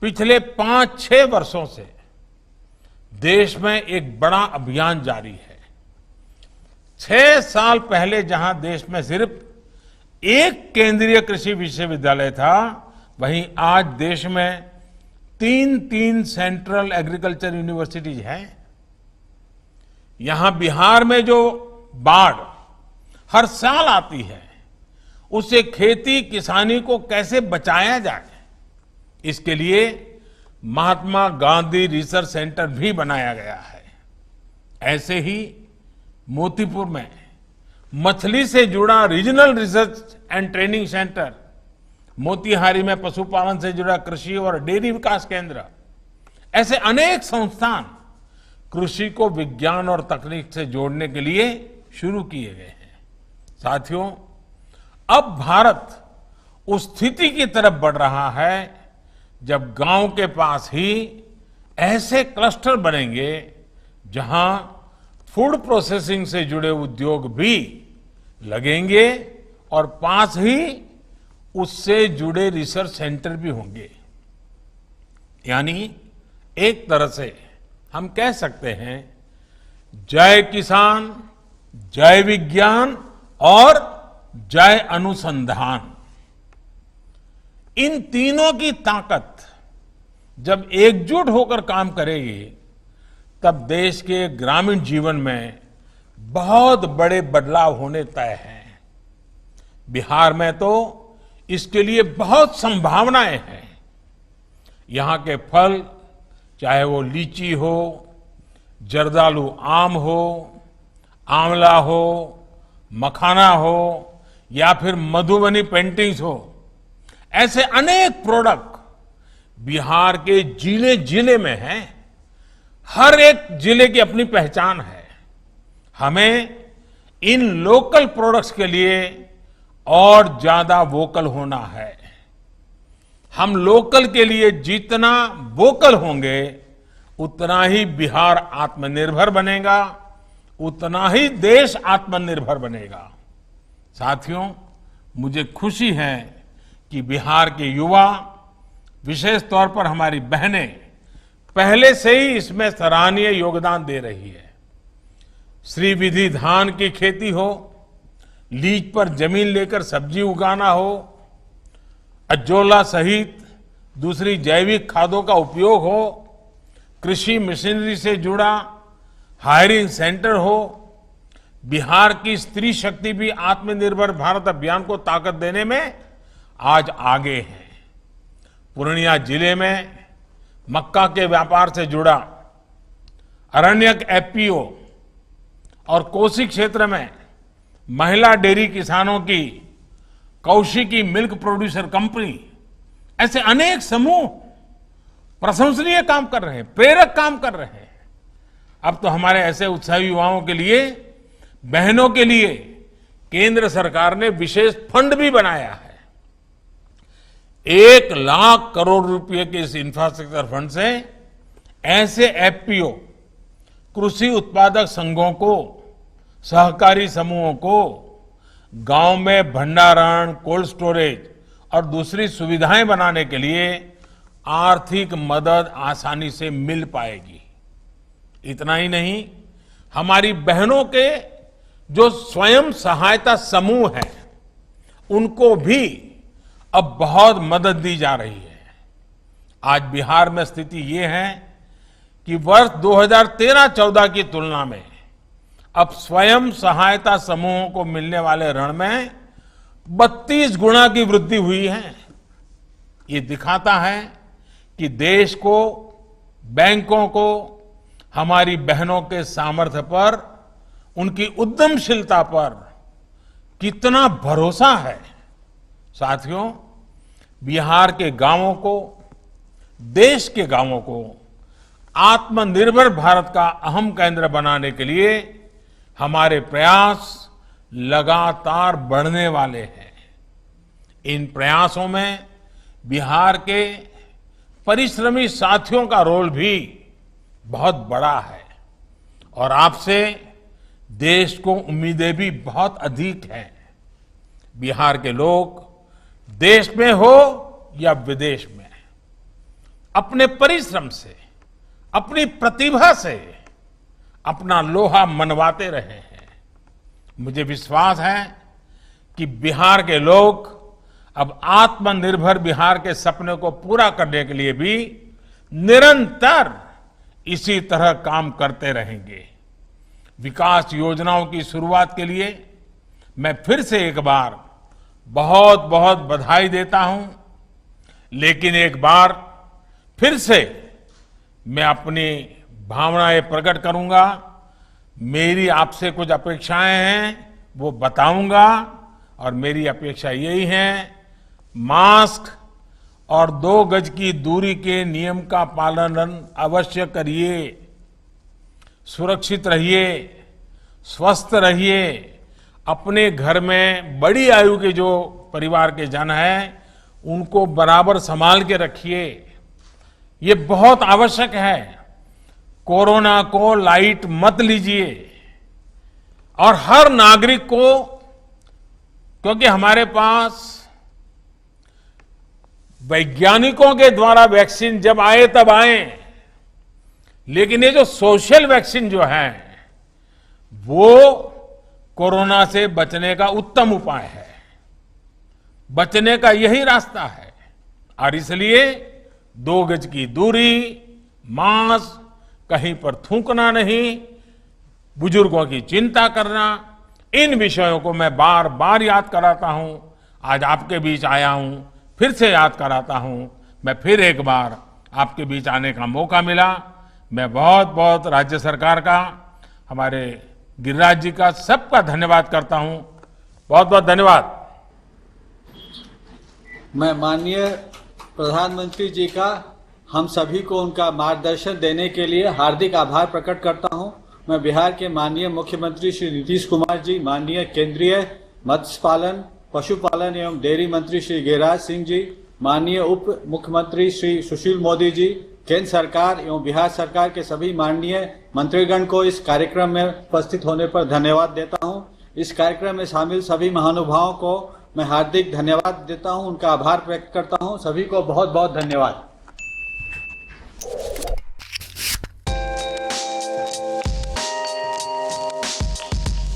पिछले 5-6 वर्षों से देश में एक बड़ा अभियान जारी है। 6 साल पहले जहां देश में सिर्फ एक केंद्रीय कृषि विश्वविद्यालय था, वहीं आज देश में 3 सेंट्रल एग्रीकल्चर यूनिवर्सिटीज हैं। यहां बिहार में जो बाढ़ हर साल आती है, उससे खेती किसानी को कैसे बचाया जाए, इसके लिए महात्मा गांधी रिसर्च सेंटर भी बनाया गया है। ऐसे ही मोतीपुर में मछली से जुड़ा regional research and training centre, Motihari में पशुपालन से जुड़ा कृषि और डेयरी विकास केंद्र, ऐसे अनेक संस्थान कृषि को विज्ञान और तकनीक से जोड़ने के लिए शुरू किए गए हैं। साथियों, अब भारत उस स्थिति की तरफ बढ़ रहा है जब गांव के पास ही ऐसे क्लस्टर बनेंगे जहां फूड प्रोसेसिंग से जुड़े उद्योग भी लगेंगे और पास ही उससे जुड़े रिसर्च सेंटर भी होंगे। यानी एक तरह से हम कह सकते हैं जय किसान, जय विज्ञान और जय अनुसंधान। इन तीनों की ताकत जब एकजुट होकर काम करेगी तब देश के ग्रामीण जीवन में बहुत बड़े बदलाव होने तय हैं। बिहार में तो इसके लिए बहुत संभावनाएं हैं। यहां के फल, चाहे वो लीची हो, जर्दालू आम हो, आंवला हो, मखाना हो या फिर मधुबनी पेंटिंग्स हो, ऐसे अनेक प्रोडक्ट बिहार के जिले जिले में हैं। हर एक जिले की अपनी पहचान है। हमें इन लोकल प्रोडक्ट्स के लिए और ज्यादा वोकल होना है। हम लोकल के लिए जितना वोकल होंगे उतना ही बिहार आत्मनिर्भर बनेगा, उतना ही देश आत्मनिर्भर बनेगा। साथियों, मुझे खुशी है कि बिहार के युवा, विशेष तौर पर हमारी बहनें, पहले से ही इसमें सराहनीय योगदान दे रही है। श्रीविधि धान की खेती हो, लीज पर जमीन लेकर सब्जी उगाना हो, अजोला सहित दूसरी जैविक खादों का उपयोग हो, कृषि मशीनरी से जुड़ा हायरिंग सेंटर हो, बिहार की स्त्री शक्ति भी आत्मनिर्भर भारत अभियान को ताकत देने में आज आगे है। पूर्णिया जिले में मक्का के व्यापार से जुड़ा अरण्यक एफपीओ और कोसी क्षेत्र में महिला डेयरी किसानों की कौशिकी मिल्क प्रोड्यूसर कंपनी, ऐसे अनेक समूह प्रशंसनीय काम कर रहे हैं, प्रेरक काम कर रहे हैं। अब तो हमारे ऐसे उत्साही युवाओं के लिए, बहनों के लिए केंद्र सरकार ने विशेष फंड भी बनाया है। 1 लाख करोड़ रुपए के इस इंफ्रास्ट्रक्चर फंड से ऐसे एफपीओ, कृषि उत्पादक संघों को, सहकारी समूहों को गांव में भंडारण, कोल्ड स्टोरेज और दूसरी सुविधाएं बनाने के लिए आर्थिक मदद आसानी से मिल पाएगी। इतना ही नहीं, हमारी बहनों के जो स्वयं सहायता समूह हैं, उनको भी अब बहुत मदद दी जा रही है। आज बिहार में स्थिति ये है कि वर्ष 2013-14 की तुलना में अब स्वयं सहायता समूहों को मिलने वाले ऋण में 32 गुना की वृद्धि हुई है। ये दिखाता है कि देश को, बैंकों को हमारी बहनों के सामर्थ्य पर, उनकी उद्यमशीलता पर कितना भरोसा है। साथियों, बिहार के गांवों को, देश के गांवों को आत्मनिर्भर भारत का अहम केंद्र बनाने के लिए हमारे प्रयास लगातार बढ़ने वाले हैं। इन प्रयासों में बिहार के परिश्रमी साथियों का रोल भी बहुत बड़ा है और आपसे देश को उम्मीदें भी बहुत अधिक हैं। बिहार के लोग देश में हो या विदेश में, अपने परिश्रम से, अपनी प्रतिभा से अपना लोहा मनवाते रहे हैं। मुझे विश्वास है कि बिहार के लोग अब आत्मनिर्भर बिहार के सपने को पूरा करने के लिए भी निरंतर इसी तरह काम करते रहेंगे। विकास योजनाओं की शुरुआत के लिए मैं फिर से एक बार बहुत बहुत बधाई देता हूं, लेकिन एक बार फिर से मैं अपनी भावनाएं प्रकट करूंगा। मेरी आपसे कुछ अपेक्षाएं हैं, वो बताऊंगा, और मेरी अपेक्षा यही है, मास्क और 2 गज की दूरी के नियम का पालन अवश्य करिए, सुरक्षित रहिए, स्वस्थ रहिए, अपने घर में बड़ी आयु के जो परिवार के जन हैं उनको बराबर संभाल के रखिए। ये बहुत आवश्यक है। कोरोना को लाइट मत लीजिए और हर नागरिक को, क्योंकि हमारे पास वैज्ञानिकों के द्वारा वैक्सीन जब आए तब आए, लेकिन ये जो सोशल वैक्सीन जो है वो कोरोना से बचने का उत्तम उपाय है, बचने का यही रास्ता है। और इसलिए 2 गज की दूरी, मास्क, कहीं पर थूकना नहीं, बुजुर्गों की चिंता करना, इन विषयों को मैं बार बार याद कराता हूं। आज आपके बीच आया हूं, फिर से याद कराता हूं। मैं फिर एक बार आपके बीच आने का मौका मिला। मैं बहुत बहुत राज्य सरकार का, हमारे गिरिराज जी का, सबका धन्यवाद करता हूं। बहुत बहुत धन्यवाद। मैं माननीय प्रधानमंत्री जी का हम सभी को उनका मार्गदर्शन देने के लिए हार्दिक आभार प्रकट करता हूं। मैं बिहार के माननीय मुख्यमंत्री श्री नीतीश कुमार जी, माननीय केंद्रीय मत्स्य पालन, पशुपालन एवं डेयरी मंत्री श्री गिरिराज सिंह जी, माननीय उप मुख्यमंत्री श्री सुशील मोदी जी, केंद्र सरकार एवं बिहार सरकार के सभी माननीय मंत्रीगण को इस कार्यक्रम में उपस्थित होने पर धन्यवाद देता हूं। इस कार्यक्रम में शामिल सभी महानुभावों को मैं हार्दिक धन्यवाद देता हूं, उनका आभार व्यक्त करता हूं। सभी को बहुत बहुत धन्यवाद।